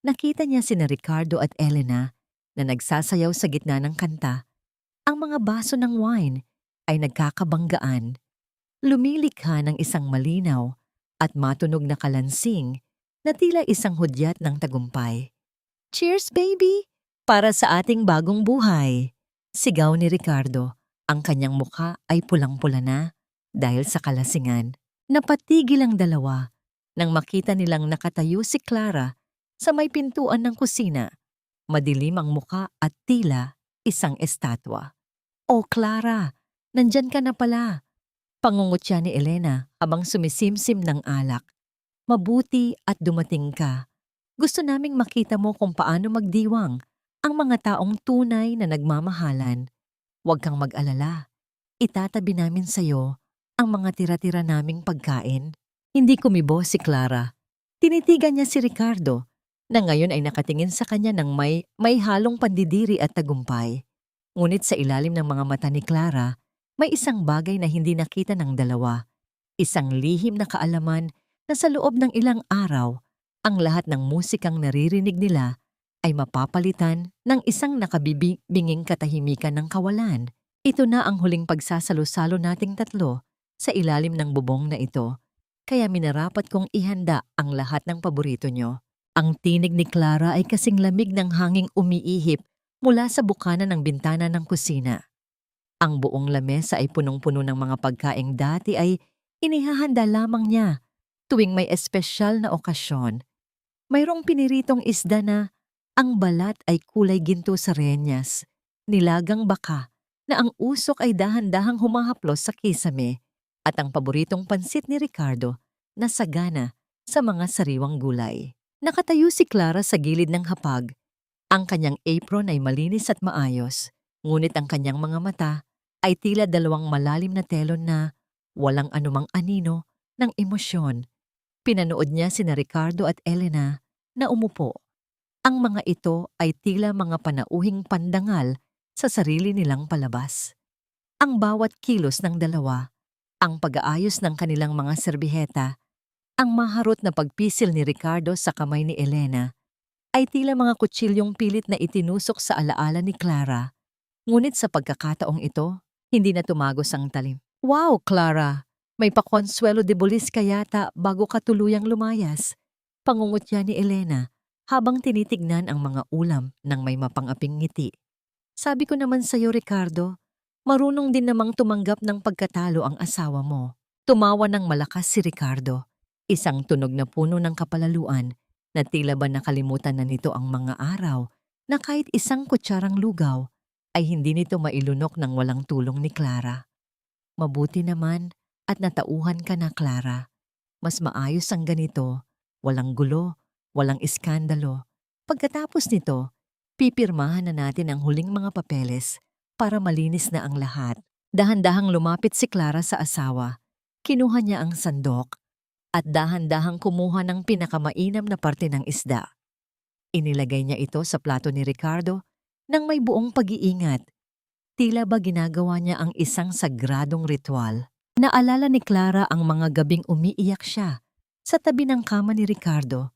nakita niya sina Ricardo at Elena na nagsasayaw sa gitna ng kanta. Ang mga baso ng wine ay nagkakabanggaan. Lumilikha ng isang malinaw at matunog na kalansing na tila isang hudyat ng tagumpay. "Cheers, baby! Para sa ating bagong buhay!" Sigaw ni Ricardo. Ang kanyang mukha ay pulang-pula na dahil sa kalasingan. Napatigil ang dalawa nang makita nilang nakatayo si Clara sa may pintuan ng kusina. Madilim ang mukha at tila isang estatwa. "Oh, Clara, nandyan ka na pala!" Pangungutya ni Elena habang sumisimsim ng alak. "Mabuti at dumating ka. Gusto naming makita mo kung paano magdiwang ang mga taong tunay na nagmamahalan. Huwag kang mag-alala. Itatabi namin sa'yo ang mga tira-tira naming pagkain." Hindi kumibo si Clara. Tinitigan niya si Ricardo na ngayon ay nakatingin sa kanya ng may halong pandidiri at tagumpay. Ngunit sa ilalim ng mga mata ni Clara, may isang bagay na hindi nakita ng dalawa. Isang lihim na kaalaman na sa loob ng ilang araw, ang lahat ng musikang naririnig nila ay mapapalitan ng isang nakabibinging katahimikan ng kawalan. Ito na ang huling pagsasalo-salo nating tatlo sa ilalim ng bubong na ito. kaya minarapat kong ihanda ang lahat ng paborito nyo. Ang tinig ni Clara ay kasing lamig ng hanging umiihip mula sa bukana ng bintana ng kusina. Ang buong lamesa ay punong-puno ng mga pagkaing dati ay inihahanda lamang niya tuwing may espesyal na okasyon. Mayroong piniritong isda na ang balat ay kulay ginto sa renyas, nilagang baka na ang usok ay dahan-dahang humahaplos sa kisame, at ang paboritong pansit ni Ricardo na sagana sa mga sariwang gulay. Nakatayo si Clara sa gilid ng hapag. Ang kanyang apron ay malinis at maayos, ngunit ang kanyang mga mata ay tila dalawang malalim na telon na walang anumang anino ng emosyon. Pinanood niya sina Ricardo at Elena na umupo. Ang mga ito ay tila mga panauhing pandangal sa sarili nilang palabas. Ang bawat kilos ng dalawa, ang pag-aayos ng kanilang mga serbiheta, ang maharot na pagpisil ni Ricardo sa kamay ni Elena, ay tila mga kutsilyong pilit na itinusok sa alaala ni Clara. Ngunit sa pagkakataong ito, hindi na tumagos ang talim. "Wow, Clara! May pakonsuelo de bulis ka yata bago ka tuluyang lumayas," pangungutya ni Elena habang tinitignan ang mga ulam ng may mapangaping ngiti. "Sabi ko naman sa'yo, Ricardo, marunong din namang tumanggap ng pagkatalo ang asawa mo." Tumawa ng malakas si Ricardo, isang tunog na puno ng kapalaluan na tila ba nakalimutan na nito ang mga araw na kahit isang kutsarang lugaw ay hindi nito mailunok ng walang tulong ni Clara. "Mabuti naman at natauhan ka na, Clara. Mas maayos ang ganito, walang gulo, walang iskandalo. Pagkatapos nito, pipirmahan na natin ang huling mga papeles para malinis na ang lahat." Dahan-dahang lumapit si Clara sa asawa. Kinuha niya ang sandok at dahan-dahang kumuha ng pinakamainam na parte ng isda. Inilagay niya ito sa plato ni Ricardo nang may buong pag-iingat. Tila ba ginagawa niya ang isang sagradong ritual. Naalala ni Clara ang mga gabing umiiyak siya sa tabi ng kama ni Ricardo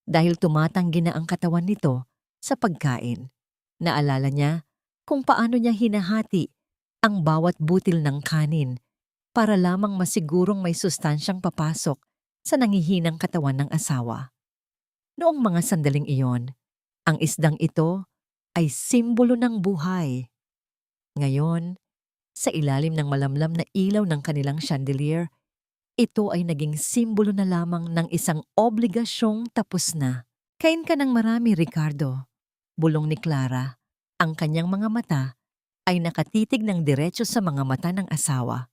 dahil tumatanggi na ang katawan nito sa pagkain. Naalala niya kung paano niya hinahati ang bawat butil ng kanin para lamang masigurong may sustansyang papasok sa nangihinang katawan ng asawa. Noong mga sandaling iyon, ang isdang ito ay simbolo ng buhay. Ngayon, sa ilalim ng malamlam na ilaw ng kanilang chandelier, ito ay naging simbolo na lamang ng isang obligasyong tapos na. "Kain ka ng marami, Ricardo," bulong ni Clara. Ang kanyang mga mata ay nakatitig ng diretso sa mga mata ng asawa.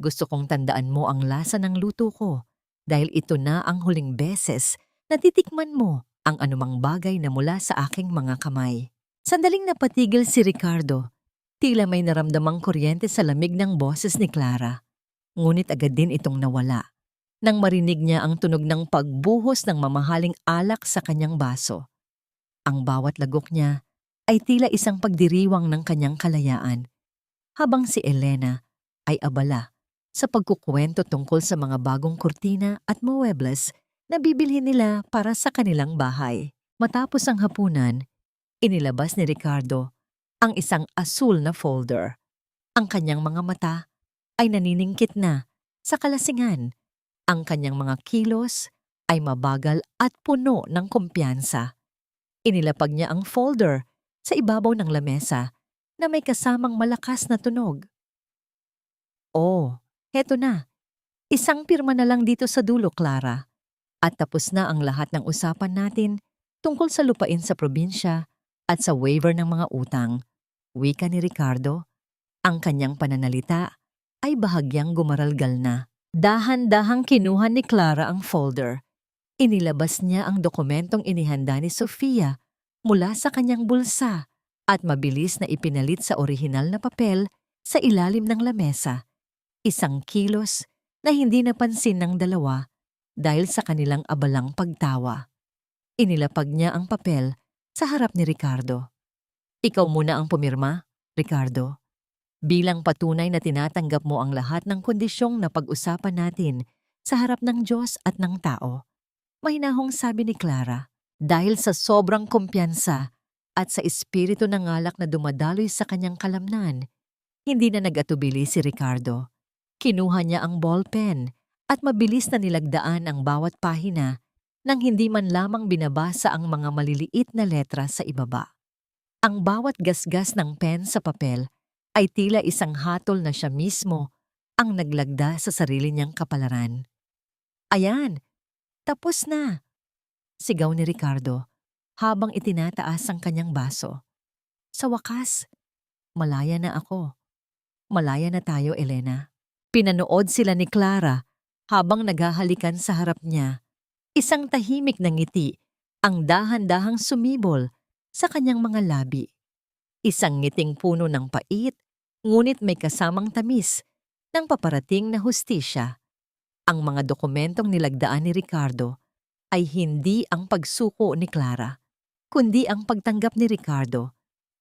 "Gusto kong tandaan mo ang lasa ng luto ko dahil ito na ang huling beses na titikman mo ang anumang bagay na mula sa aking mga kamay." Sandaling napatigil si Ricardo. Tila may naramdamang kuryente sa lamig ng boses ni Clara. Ngunit agad din itong nawala nang marinig niya ang tunog ng pagbuhos ng mamahaling alak sa kanyang baso. Ang bawat lagok niya ay tila isang pagdiriwang ng kanyang kalayaan, habang si Elena ay abala sa pagkukwento tungkol sa mga bagong kurtina at muebles na bibilhin nila para sa kanilang bahay. Matapos ang hapunan, inilabas ni Ricardo ang isang asul na folder. Ang kanyang mga mata ay naniningkit na sa kalasingan. Ang kanyang mga kilos ay mabagal at puno ng kumpiyansa. Inilapag niya ang folder sa ibabaw ng lamesa na may kasamang malakas na tunog. "Oh, heto na. Isang pirma na lang dito sa dulo, Clara. At tapos na ang lahat ng usapan natin tungkol sa lupain sa probinsya at sa waiver ng mga utang," wika ni Ricardo. Ang kanyang pananalita ay bahagyang gumaralgal na. Dahan-dahang kinuha ni Clara ang folder. Inilabas niya ang dokumentong inihanda ni Sofia mula sa kanyang bulsa at mabilis na ipinalit sa orihinal na papel sa ilalim ng lamesa. Isang kilos na hindi napansin ng dalawa dahil sa kanilang abalang pagtawa. Inilapag niya ang papel sa harap ni Ricardo. "Ikaw muna ang pumirma, Ricardo. Bilang patunay na tinatanggap mo ang lahat ng kondisyong na pag-usapan natin sa harap ng Diyos at ng tao," mahinahong sabi ni Clara. Dahil sa sobrang kumpiyansa at sa espiritu ng alak na dumadaloy sa kanyang kalamnan, hindi na nag-atubili si Ricardo. Kinuha niya ang ballpen at mabilis na nilagdaan ang bawat pahina nang hindi man lamang binabasa ang mga maliliit na letra sa ibaba. Ang bawat gasgas ng pen sa papel ay tila isang hatol na siya mismo ang naglagda sa sarili niyang kapalaran. "Ayan, tapos na!" sigaw ni Ricardo habang itinataas ang kanyang baso. "Sa wakas, malaya na ako. Malaya na tayo, Elena." Pinanood sila ni Clara habang naghahalikan sa harap niya. Isang tahimik na ngiti ang dahan-dahang sumibol sa kanyang mga labi. Isang ngiting puno ng pait, ngunit may kasamang tamis ng paparating na hustisya. Ang mga dokumentong nilagdaan ni Ricardo ay hindi ang pagsuko ni Clara, kundi ang pagtanggap ni Ricardo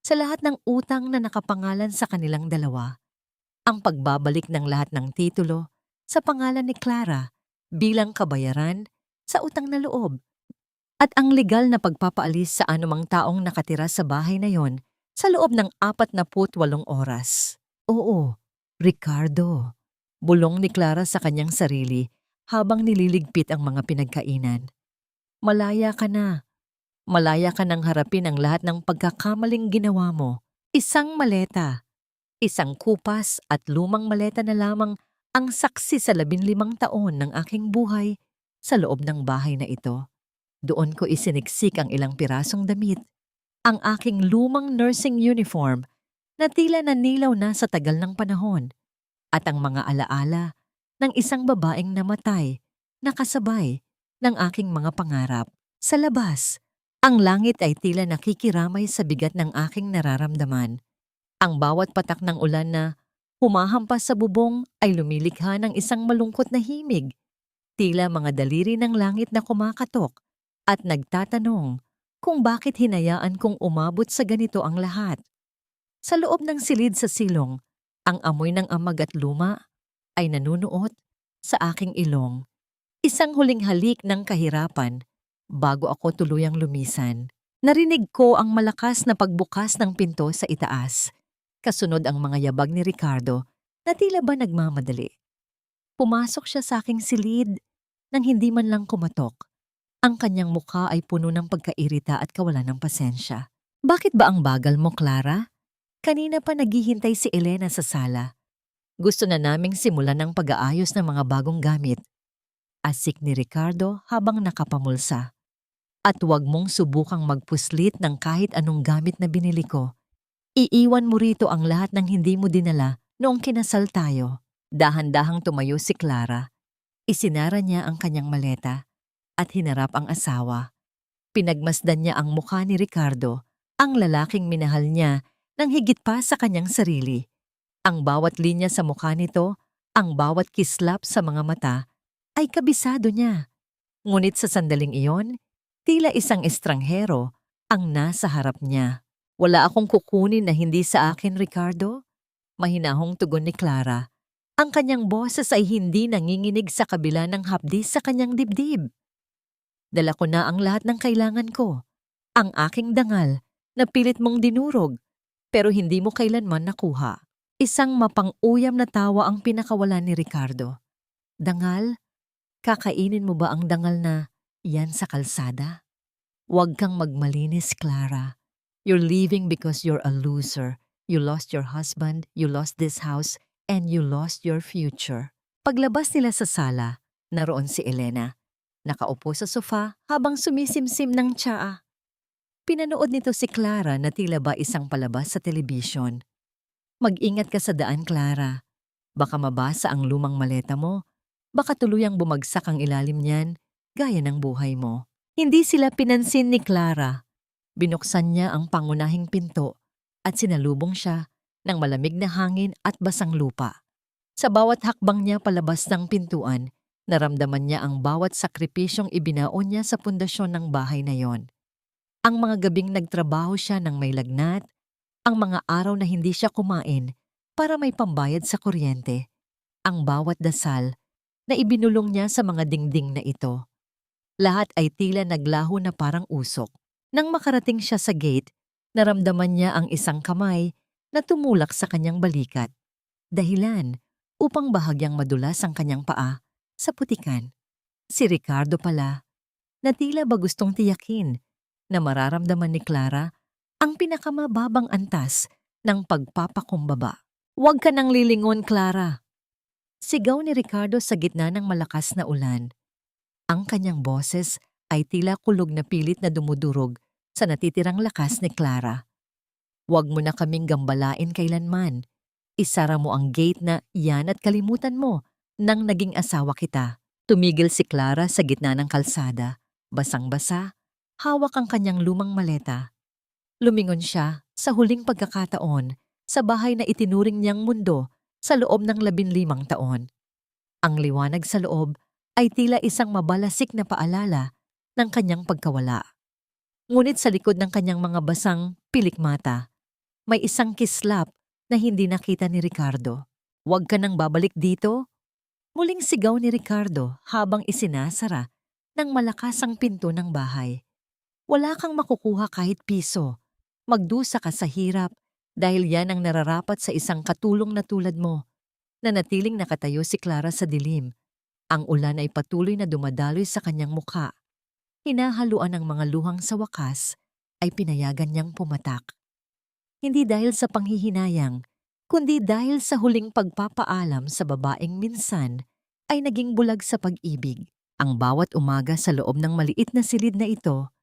sa lahat ng utang na nakapangalan sa kanilang dalawa. Ang pagbabalik ng lahat ng titulo sa pangalan ni Clara bilang kabayaran sa utang na loob. At ang legal na pagpapaalis sa anumang taong nakatira sa bahay na yon sa loob ng 48 oras. "Oo, Ricardo," bulong ni Clara sa kanyang sarili habang nililigpit ang mga pinagkainan. "Malaya ka na. Malaya ka nang harapin ang lahat ng pagkakamaling ginawa mo. Isang maleta, isang kupas at lumang maleta na lamang ang saksi sa 15 taon ng aking buhay sa loob ng bahay na ito. Doon ko isiniksik ang ilang pirasong damit, ang aking lumang nursing uniform na tila nanilaw na sa tagal ng panahon, at ang mga alaala ng isang babaeng namatay na kasabay ng aking mga pangarap. Sa labas, ang langit ay tila nakikiramay sa bigat ng aking nararamdaman. Ang bawat patak ng ulan na humahampas sa bubong ay lumilikha ng isang malungkot na himig, tila mga daliri ng langit na kumakatok at nagtatanong kung bakit hinayaan kong umabot sa ganito ang lahat. Sa loob ng silid sa silong, ang amoy ng amag at luma ay nanunuot sa aking ilong. Isang huling halik ng kahirapan bago ako tuluyang lumisan. Narinig ko ang malakas na pagbukas ng pinto sa itaas. Kasunod ang mga yabag ni Ricardo na tila ba nagmamadali. Pumasok siya sa aking silid nang hindi man lang kumatok. Ang kanyang mukha ay puno ng pagkairita at kawalan ng pasensya. "Bakit ba ang bagal mo, Clara? Kanina pa naghihintay si Elena sa sala. Gusto na naming simulan ng pag-aayos ng mga bagong gamit." Asik ni Ricardo habang nakapamulsa. "At huwag mong subukang magpuslit ng kahit anong gamit na binili ko. Iiwan mo rito ang lahat ng hindi mo dinala noong kinasal tayo." Dahan-dahang tumayo si Clara. Isinara niya ang kanyang maleta at hinarap ang asawa. Pinagmasdan niya ang mukha ni Ricardo, ang lalaking minahal niya nang higit pa sa kanyang sarili. Ang bawat linya sa mukha nito, ang bawat kislap sa mga mata, ay kabisado niya. Ngunit sa sandaling iyon, tila isang estranghero ang nasa harap niya. "Wala akong kukunin na hindi sa akin, Ricardo," mahinahong tugon ni Clara. Ang kanyang boses ay hindi nanginginig sa kabila ng hapdi sa kanyang dibdib. "Dala ko na ang lahat ng kailangan ko. Ang aking dangal na pilit mong dinurog pero hindi mo kailanman nakuha." Isang mapang-uyam na tawa ang pinakawalan ni Ricardo. "Dangal? Kakainin mo ba ang dangal na yan sa kalsada? Huwag kang magmalinis, Clara. You're leaving because you're a loser. You lost your husband, you lost this house, and you lost your future." Paglabas nila sa sala, naroon si Elena. Nakaupo sa sofa habang sumisimsim ng tsaa. Pinanood nito si Clara na tila ba isang palabas sa telebisyon. "Mag-ingat ka sa daan, Clara. Baka mabasa ang lumang maleta mo. Baka tuluyang bumagsak ang ilalim niyan, gaya ng buhay mo." Hindi sila pinansin ni Clara. Binuksan niya ang pangunahing pinto at sinalubong siya ng malamig na hangin at basang lupa. Sa bawat hakbang niya palabas ng pintuan, naramdaman niya ang bawat sakripisyong ibinaon niya sa pundasyon ng bahay na yon. Ang mga gabing nagtrabaho siya ng may lagnat, ang mga araw na hindi siya kumain para may pambayad sa kuryente, ang bawat dasal na ibinulong niya sa mga dingding na ito. Lahat ay tila naglaho na parang usok. Nang makarating siya sa gate, naramdaman niya ang isang kamay na tumulak sa kanyang balikat. Dahilan upang bahagyang madulas ang kanyang paa sa putikan. Si Ricardo pala, na tila ba gustong tiyakin na mararamdaman ni Clara ang pinakamababang antas ng pagpapakumbaba. "Huwag ka nang lilingon, Clara!" Sigaw ni Ricardo sa gitna ng malakas na ulan. Ang kanyang boses ay tila kulog na pilit na dumudurog sa natitirang lakas ni Clara. "Huwag mo na kaming gambalain kailanman. Isara mo ang gate na iyan at kalimutan mo nang naging asawa kita." Tumigil si Clara sa gitna ng kalsada. Basang-basa, hawak ang kanyang lumang maleta. Lumingon siya sa huling pagkakataon sa bahay na itinuring niyang mundo sa loob ng 15 taon. Ang liwanag sa loob ay tila isang mabalasik na paalala ng kanyang pagkawala. Ngunit sa likod ng kanyang mga basang pilikmata, may isang kislap na hindi nakita ni Ricardo. "Huwag ka nang babalik dito?" Muling sigaw ni Ricardo habang isinasara ng malakas ang pinto ng bahay. "Wala kang makukuha kahit piso. Magdusa ka sa hirap dahil yan ang nararapat sa isang katulong na tulad mo." Nanatiling nakatayo si Clara sa dilim. Ang ulan ay patuloy na dumadaloy sa kanyang mukha. Hinahaluan ng mga luhang sa wakas ay pinayagan niyang pumatak. Hindi dahil sa panghihinayang, kundi dahil sa huling pagpapaalam sa babaeng minsan ay naging bulag sa pag-ibig. Ang bawat umaga sa loob ng maliit na silid na ito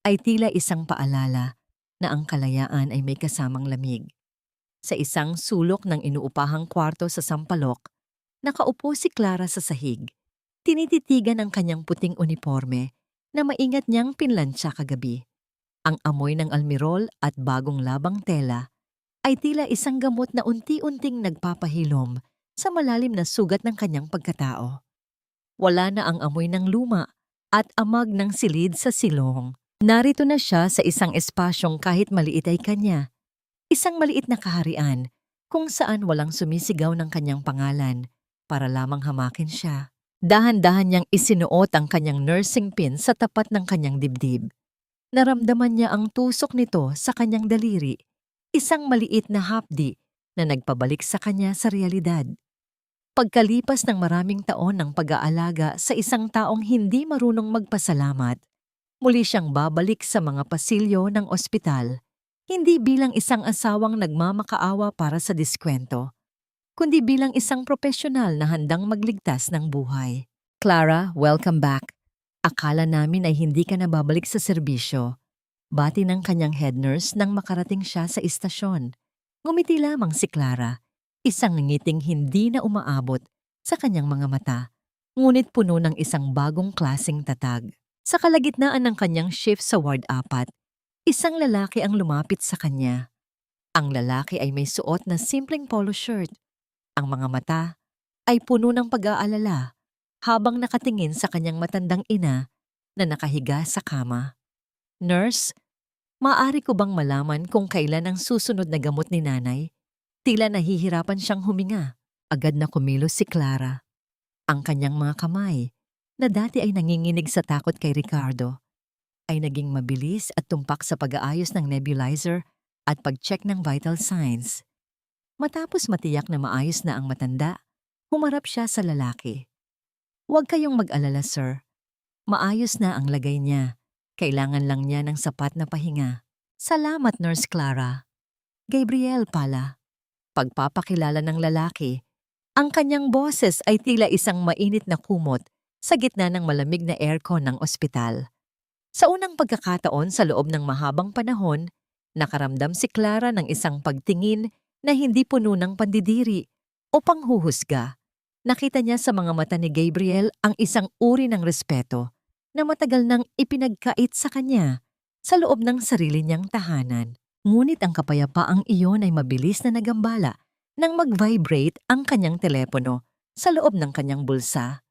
ay tila isang paalala na ang kalayaan ay may kasamang lamig. Sa isang sulok ng inuupahang kwarto sa Sampaloc, nakaupo si Clara sa sahig. Tinititigan ang kanyang puting uniforme na maingat niyang pinlansya kagabi. Ang amoy ng almirol at bagong labang tela ay tila isang gamot na unti-unting nagpapahilom sa malalim na sugat ng kanyang pagkatao. Wala na ang amoy ng luma at amag ng silid sa silong. Narito na siya sa isang espasyong kahit maliit ay kanya. Isang maliit na kaharian kung saan walang sumisigaw ng kanyang pangalan para lamang hamakin siya. Dahan-dahan niyang isinuot ang kanyang nursing pin sa tapat ng kanyang dibdib. Naramdaman niya ang tusok nito sa kanyang daliri, isang maliit na hapdi na nagpabalik sa kanya sa realidad. Pagkalipas ng maraming taon ng pag-aalaga sa isang taong hindi marunong magpasalamat, muli siyang babalik sa mga pasilyo ng ospital, hindi bilang isang asawang nagmamakaawa para sa diskwento, kundi bilang isang propesyonal na handang magligtas ng buhay. "Clara, welcome back. Akala namin ay hindi ka na babalik sa serbisyo." Bati ng kanyang head nurse nang makarating siya sa istasyon. Ngumiti lamang si Clara, isang ngiting hindi na umaabot sa kanyang mga mata, ngunit puno ng isang bagong klaseng tatag. Sa kalagitnaan ng kanyang shift sa Ward 4, isang lalaki ang lumapit sa kanya. Ang lalaki ay may suot na simpleng polo shirt. Ang mga mata ay puno ng pag-aalala habang nakatingin sa kanyang matandang ina na nakahiga sa kama. "Nurse, maaari ko bang malaman kung kailan ang susunod na gamot ni nanay?" Tila nahihirapan siyang huminga. Agad na kumilos si Clara. Ang kanyang mga kamay, na dati ay nanginginig sa takot kay Ricardo, ay naging mabilis at tumpak sa pag-aayos ng nebulizer at pag-check ng vital signs. Matapos matiyak na maayos na ang matanda, humarap siya sa lalaki. "Huwag kayong mag-alala, sir. Maayos na ang lagay niya. Kailangan lang niya ng sapat na pahinga." "Salamat, Nurse Clara." "Gabriel pala." Pagpapakilala ng lalaki, ang kanyang boses ay tila isang mainit na kumot sa gitna ng malamig na aircon ng ospital. Sa unang pagkakataon sa loob ng mahabang panahon, nakaramdam si Clara ng isang pagtingin na hindi puno ng pandidiri o panghuhusga. Nakita niya sa mga mata ni Gabriel ang isang uri ng respeto na matagal nang ipinagkait sa kanya sa loob ng sarili niyang tahanan. Ngunit ang kapayapaang iyon ay mabilis na nagambala nang mag-vibrate ang kanyang telepono sa loob ng kanyang bulsa.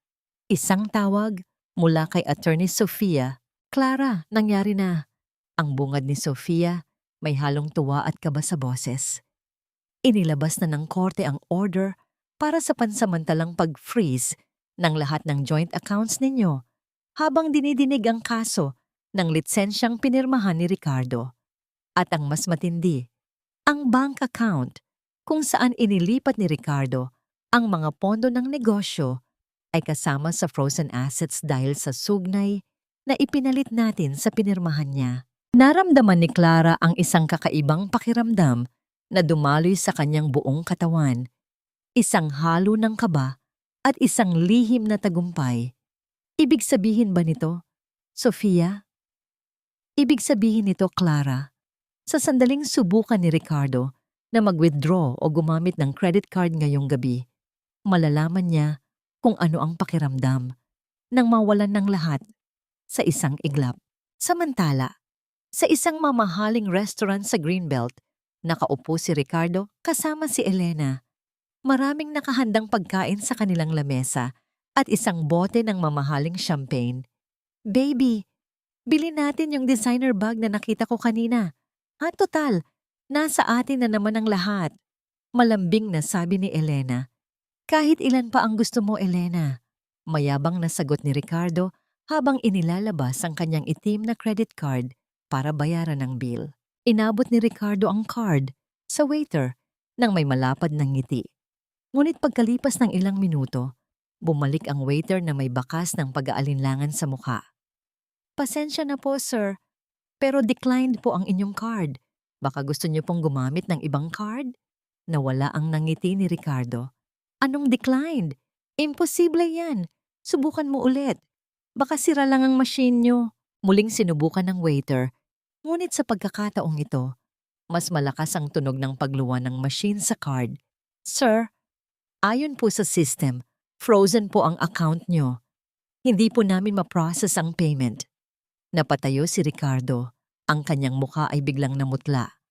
Isang tawag mula kay Attorney Sofia. "Clara, nangyari na." Ang bungad ni Sofia may halong tuwa at kaba sa boses. Inilabas na ng korte ang order para sa pansamantalang pag-freeze ng lahat ng joint accounts ninyo habang dinidinig ang kaso ng litsensyang pinirmahan ni Ricardo. At ang mas matindi, ang bank account kung saan inilipat ni Ricardo ang mga pondo ng negosyo ay kasama sa frozen assets dahil sa sugnay na ipinalit natin sa pinirmahan niya. Naramdaman ni Clara ang isang kakaibang pakiramdam na dumaloy sa kanyang buong katawan, isang halo ng kaba at isang lihim na tagumpay. Ibig sabihin ba nito, Sofia? Ibig sabihin nito, Clara, sa sandaling subukan ni Ricardo na mag-withdraw o gumamit ng credit card ngayong gabi, malalaman niya kung ano ang pakiramdam nang mawalan ng lahat sa isang iglap. Samantala, sa isang mamahaling restaurant sa Greenbelt, nakaupo si Ricardo kasama si Elena. Maraming nakahandang pagkain sa kanilang lamesa at isang bote ng mamahaling champagne. Baby, bili natin yung designer bag na nakita ko kanina. Total, nasa atin na naman ang lahat. Malambing na sabi ni Elena. Kahit ilan pa ang gusto mo, Elena. Mayabang na sagot ni Ricardo habang inilalabas ang kanyang itim na credit card para bayaran ang bill. Inabot ni Ricardo ang card sa waiter nang may malapad ng ngiti. Ngunit pagkalipas ng ilang minuto, bumalik ang waiter na may bakas ng pag-aalinlangan sa mukha. Pasensya na po, sir, pero declined po ang inyong card. Baka gusto niyo pong gumamit ng ibang card? Nawala ang nangiti ni Ricardo. Anong declined? Imposible yan. Subukan mo ulit. Baka sira lang ang machine niyo. Muling sinubukan ng waiter. Ngunit sa pagkakataong ito, mas malakas ang tunog ng pagluwa ng machine sa card. Sir, ayon po sa system, frozen po ang account nyo. Hindi po namin ma-process ang payment. Napatayo si Ricardo. Ang kanyang mukha ay biglang namutla.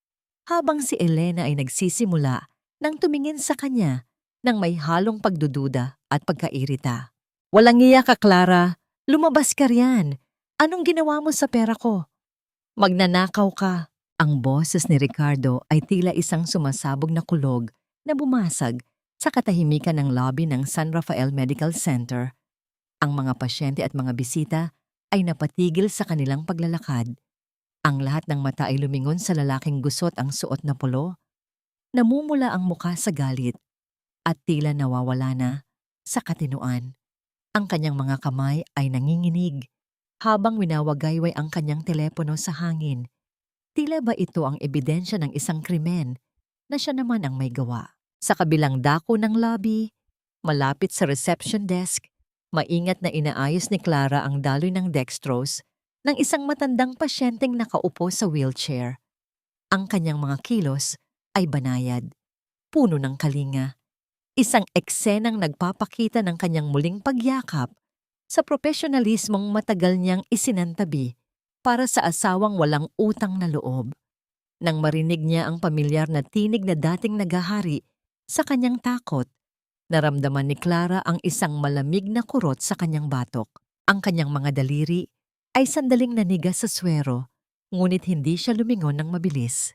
Habang si Elena ay nagsisimula nang tumingin sa kanya nang may halong pagdududa at pagkairita. Walang iya ka, Clara. Lumabas ka riyan. Anong ginawa mo sa pera ko? Magnanakaw ka. Ang boses ni Ricardo ay tila isang sumasabog na kulog na bumasag sa katahimikan ng lobby ng San Rafael Medical Center. Ang mga pasyente at mga bisita ay napatigil sa kanilang paglalakad. Ang lahat ng mata ay lumingon sa lalaking gusot ang suot na polo. Namumula ang mukha sa galit at tila nawawala na sa katinuan. Ang kanyang mga kamay ay nanginginig habang winawagayway ang kanyang telepono sa hangin. Tila ba ito ang ebidensya ng isang krimen na siya naman ang may gawa? Sa kabilang dako ng lobby, malapit sa reception desk, maingat na inaayos ni Clara ang daloy ng dextrose ng isang matandang pasyenteng nakaupo sa wheelchair. Ang kanyang mga kilos ay banayad, puno ng kalinga. Isang eksenang nagpapakita ng kanyang muling pagyakap sa profesionalismong matagal niyang isinantabi para sa asawang walang utang na loob. Nang marinig niya ang pamilyar na tinig na dating naghahari sa kanyang takot, naramdaman ni Clara ang isang malamig na kurot sa kanyang batok. Ang kanyang mga daliri ay sandaling nanigas sa swero, ngunit hindi siya lumingon ng mabilis.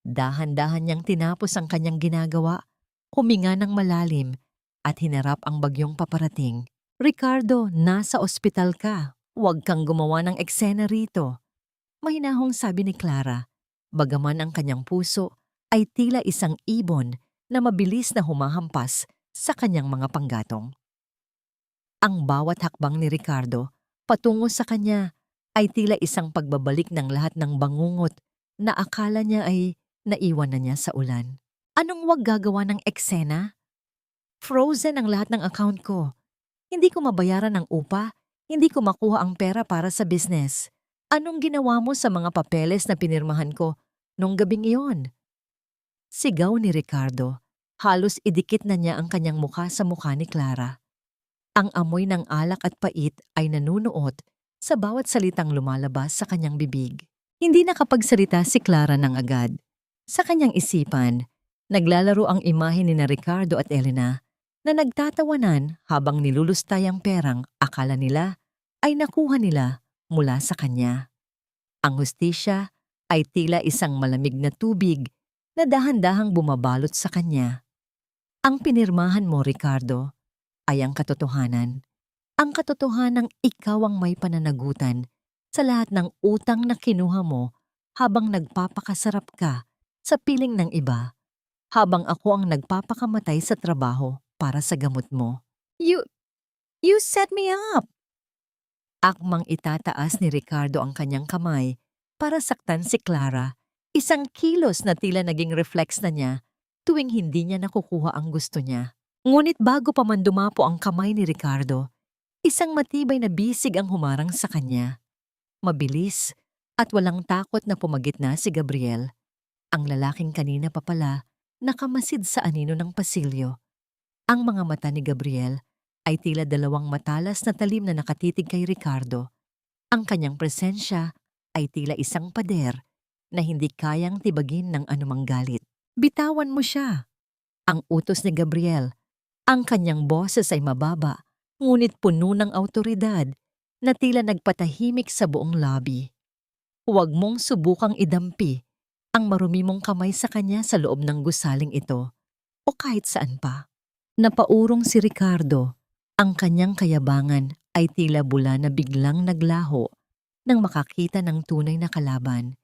Dahan-dahan niyang tinapos ang kanyang ginagawa, huminga ng malalim at hinarap ang bagyong paparating. Ricardo, nasa ospital ka. Huwag kang gumawa ng eksena rito. Mahinahong sabi ni Clara, bagaman ang kanyang puso ay tila isang ibon na mabilis na humahampas sa kanyang mga panggatong. Ang bawat hakbang ni Ricardo patungo sa kanya ay tila isang pagbabalik ng lahat ng bangungot na akala niya ay naiwan na niya sa ulan. Anong wag gagawa ng eksena? Frozen ang lahat ng account ko. Hindi ko mabayaran ng upa, hindi ko makuha ang pera para sa business. Anong ginawa mo sa mga papeles na pinirmahan ko nung gabing iyon? Sigaw ni Ricardo. Halos idikit na niya ang kanyang mukha sa mukha ni Clara. Ang amoy ng alak at pait ay nanunuot sa bawat salitang lumalabas sa kanyang bibig. Hindi nakapagsalita si Clara ng agad. Sa kanyang isipan, naglalaro ang imahe ni na Ricardo at Elena na nagtatawanan habang nilulustay ang perang akala nila ay nakuha nila mula sa kanya. Ang hustisya ay tila isang malamig na tubig na dahan-dahang bumabalot sa kanya. Ang pinirmahan mo, Ricardo, ay ang katotohanan. Ang katotohanang ikaw ang may pananagutan sa lahat ng utang na kinuha mo habang nagpapakasarap ka sa piling ng iba, habang ako ang nagpapakamatay sa trabaho para sa gamot mo. You set me up! Akmang itataas ni Ricardo ang kanyang kamay para saktan si Clara, isang kilos na tila naging reflex na niya tuwing hindi niya nakukuha ang gusto niya. Ngunit bago pa man dumapo ang kamay ni Ricardo, isang matibay na bisig ang humarang sa kanya. Mabilis at walang takot na pumagitna si Gabriel, ang lalaking kanina pa pala nakamasid sa anino ng pasilyo. Ang mga mata ni Gabriel ay tila dalawang matalas na talim na nakatitig kay Ricardo. Ang kanyang presensya ay tila isang pader na hindi kayang tibagin ng anumang galit. Bitawan mo siya! Ang utos ni Gabriel. Ang kanyang boses ay mababa, ngunit puno ng awtoridad na tila nagpatahimik sa buong lobby. Huwag mong subukang idampi ang marumi mong kamay sa kanya sa loob ng gusaling ito o kahit saan pa. Napaurong si Ricardo. Ang kanyang kayabangan ay tila bula na biglang naglaho nang makakita ng tunay na kalaban.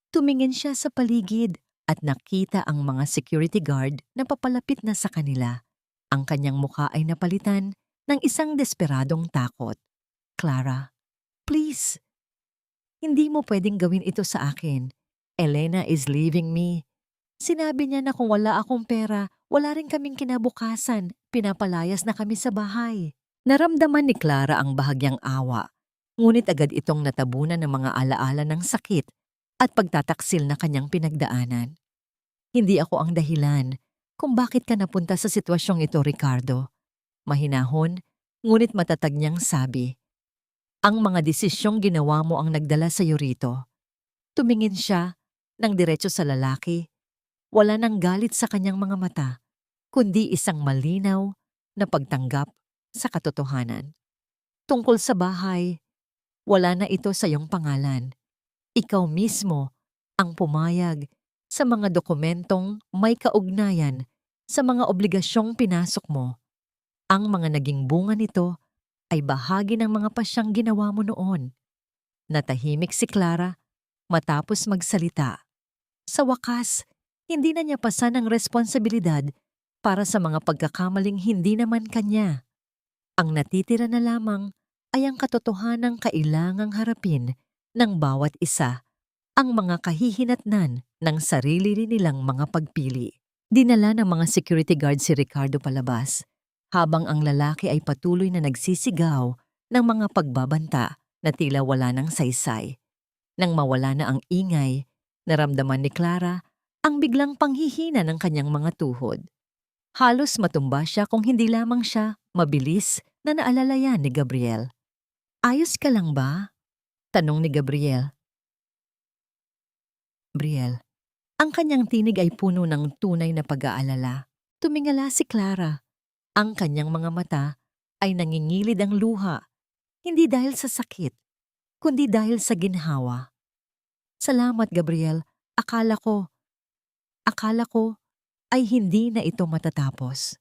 Tumingin siya sa paligid at nakita ang mga security guard na papalapit na sa kanila. Ang kanyang mukha ay napalitan ng isang desperadong takot. Clara, please. Hindi mo pwedeng gawin ito sa akin. Elena is leaving me. Sinabi niya na kung wala akong pera, wala rin kaming kinabukasan. Pinapalayas na kami sa bahay. Naramdaman ni Clara ang bahagyang awa, ngunit agad itong natabunan ng mga alaala ng sakit at pagtataksil na kanyang pinagdaanan. Hindi ako ang dahilan kung bakit ka napunta sa sitwasyong ito, Ricardo. Mahinahon, ngunit matatag niyang sabi. Ang mga desisyong ginawa mo ang nagdala sa iyo rito. Tumingin siya ng diretso sa lalaki. Wala nang galit sa kanyang mga mata, kundi isang malinaw na pagtanggap sa katotohanan. Tungkol sa bahay, wala na ito sa iyong pangalan. Ikaw mismo ang pumayag sa mga dokumentong may kaugnayan sa mga obligasyong pinasok mo. Ang mga naging bunga nito ay bahagi ng mga pasyang ginawa mo noon. Natahimik si Clara matapos magsalita. Sa wakas, hindi na niya pasan ang responsibilidad para sa mga pagkakamaling hindi naman kanya. Ang natitira na lamang ay ang katotohanang kailangang harapin ng bawat isa, ang mga kahihinatnan ng sarili nilang mga pagpili. Dinala ng mga security guard si Ricardo palabas, habang ang lalaki ay patuloy na nagsisigaw ng mga pagbabanta na tila wala ng saysay. Nang mawala na ang ingay, naramdaman ni Clara ang biglang panghihina ng kanyang mga tuhod. Halos matumba siya kung hindi lamang siya mabilis na naalalayan ni Gabriel. Ayos ka lang ba? Tanong ni Gabriel. Gabriel, ang kanyang tinig ay puno ng tunay na pag-aalala. Tumingala si Clara. Ang kanyang mga mata ay nangingilid ang luha, hindi dahil sa sakit, kundi dahil sa ginhawa. Salamat, Gabriel. Akala ko ay hindi na ito matatapos.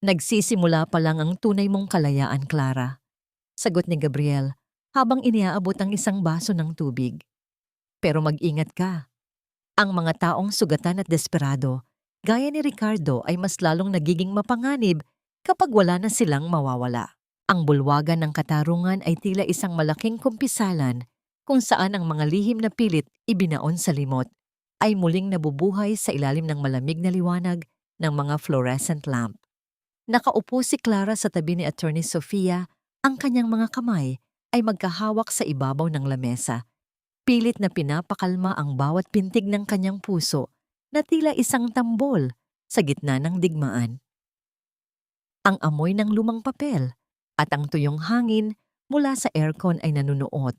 Nagsisimula pa lang ang tunay mong kalayaan, Clara. Sagot ni Gabriel habang iniaabot ang isang baso ng tubig. Pero mag-ingat ka. Ang mga taong sugatan at desperado, gaya ni Ricardo, ay mas lalong nagiging mapanganib kapag wala na silang mawawala. Ang bulwagan ng katarungan ay tila isang malaking kumpisalan kung saan ang mga lihim na pilit ibinaon sa limot ay muling nabubuhay sa ilalim ng malamig na liwanag ng mga fluorescent lamp. Nakaupo si Clara sa tabi ni Attorney Sofia, ang kanyang mga kamay ay magkahawak sa ibabaw ng lamesa. Pilit na pinapakalma ang bawat pintig ng kanyang puso na tila isang tambol sa gitna ng digmaan. Ang amoy ng lumang papel at ang tuyong hangin mula sa aircon ay nanunuot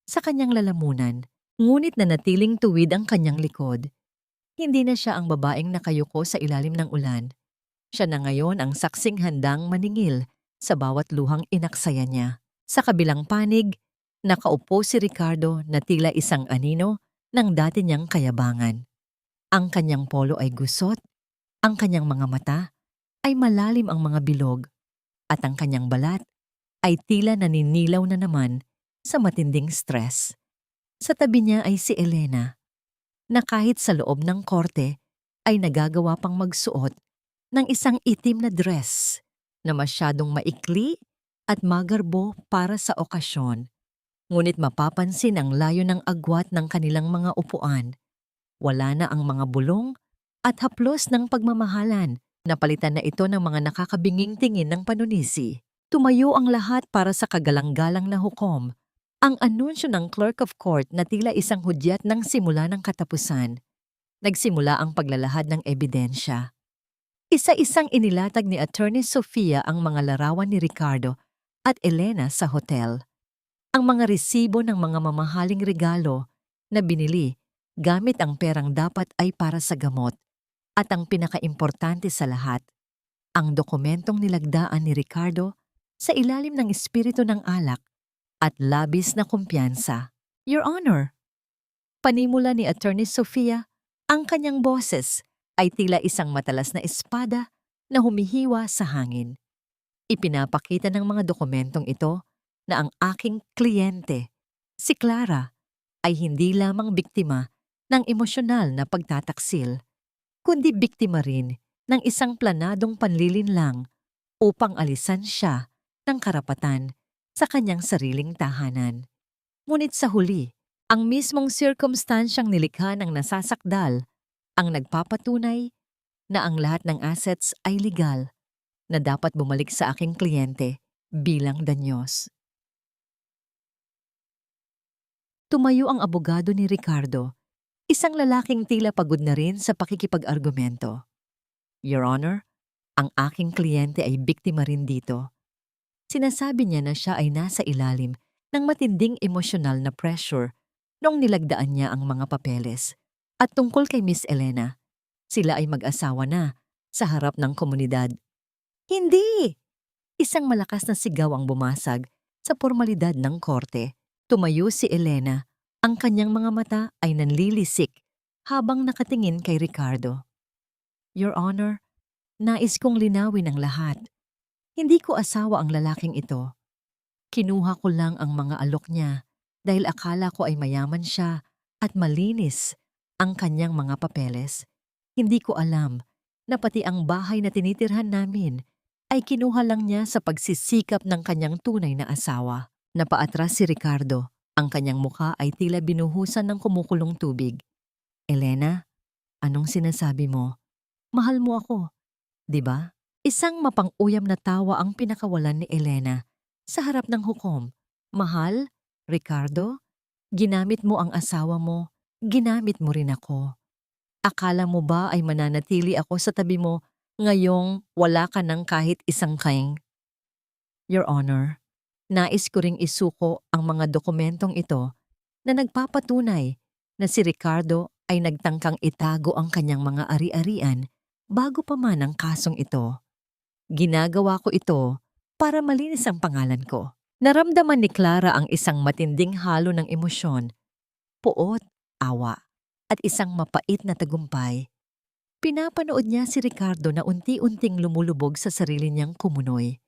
sa kanyang lalamunan, ngunit nanatiling tuwid ang kanyang likod. Hindi na siya ang babaeng nakayuko sa ilalim ng ulan. Siya na ngayon ang saksing handang maningil sa bawat luhang inaksaya niya. Sa kabilang panig, nakaupo si Ricardo na tila isang anino ng dati niyang kayabangan. Ang kanyang polo ay gusot, ang kanyang mga mata ay malalim ang mga bilog, at ang kanyang balat ay tila naninilaw na naman sa matinding stress. Sa tabi niya ay si Elena, na kahit sa loob ng korte ay nagagawa pang magsuot ng isang itim na dress na masyadong maikli at magarbo para sa okasyon. Ngunit mapapansin ang layo ng agwat ng kanilang mga upuan. Wala na ang mga bulong at haplos ng pagmamahalan. Napalitan na ito ng mga nakakabinging tingin ng panunisi. Tumayo ang lahat para sa kagalang-galang na hukom. Ang anunsyo ng clerk of court na tila isang hudyat ng simula ng katapusan. Nagsimula ang paglalahad ng ebidensya. Isa-isang inilatag ni Attorney Sofia ang mga larawan ni Ricardo at Elena sa hotel. Ang mga resibo ng mga mamahaling regalo na binili gamit ang perang dapat ay para sa gamot. At ang pinakaimportante sa lahat, ang dokumentong nilagdaan ni Ricardo sa ilalim ng espiritu ng alak at labis na kumpiyansa. Your Honor, panimula ni Attorney Sofia, ang kanyang boses ay tila isang matalas na espada na humihiwa sa hangin. Ipinapakita ng mga dokumentong ito na ang aking kliyente, si Clara, ay hindi lamang biktima ng emosyonal na pagtataksil, kundi biktima rin ng isang planadong panlilinlang upang alisan siya ng karapatan sa kanyang sariling tahanan. Ngunit sa huli, ang mismong sirkumstansyang nilikha ng nasasakdal ang nagpapatunay na ang lahat ng assets ay legal na dapat bumalik sa aking kliyente bilang danyos. Tumayo ang abogado ni Ricardo, isang lalaking tila pagod na rin sa pakikipag-argumento. Your Honor, ang aking kliyente ay biktima rin dito. Sinasabi niya na siya ay nasa ilalim ng matinding emosyonal na pressure noong nilagdaan niya ang mga papeles. At tungkol kay Miss Elena, sila ay mag-asawa na sa harap ng komunidad. Hindi! Isang malakas na sigaw ang bumasag sa formalidad ng korte. Tumayo si Elena. Ang kanyang mga mata ay nanlilisik habang nakatingin kay Ricardo. Your Honor, nais kong linawin ang lahat. Hindi ko asawa ang lalaking ito. Kinuha ko lang ang mga alok niya dahil akala ko ay mayaman siya at malinis ang kanyang mga papeles. Hindi ko alam na pati ang bahay na tinitirhan namin ay kinuha lang niya sa pagsisikap ng kanyang tunay na asawa. Napaatras si Ricardo. Ang kanyang mukha ay tila binuhusan ng kumukulong tubig. Elena, anong sinasabi mo? Mahal mo ako, di ba? Isang mapang-uyam na tawa ang pinakawalan ni Elena sa harap ng hukom. Mahal, Ricardo, ginamit mo ang asawa mo, ginamit mo rin ako. Akala mo ba ay mananatili ako sa tabi mo ngayong wala ka ng kahit isang kaing? Your Honor, nais ko ring isuko ang mga dokumentong ito na nagpapatunay na si Ricardo ay nagtangkang itago ang kanyang mga ari-arian bago pa man ang kasong ito. Ginagawa ko ito para malinis ang pangalan ko. Naramdaman ni Clara ang isang matinding halo ng emosyon, puot, awa, at isang mapait na tagumpay. Pinapanood niya si Ricardo na unti-unting lumulubog sa sarili niyang kumunoy.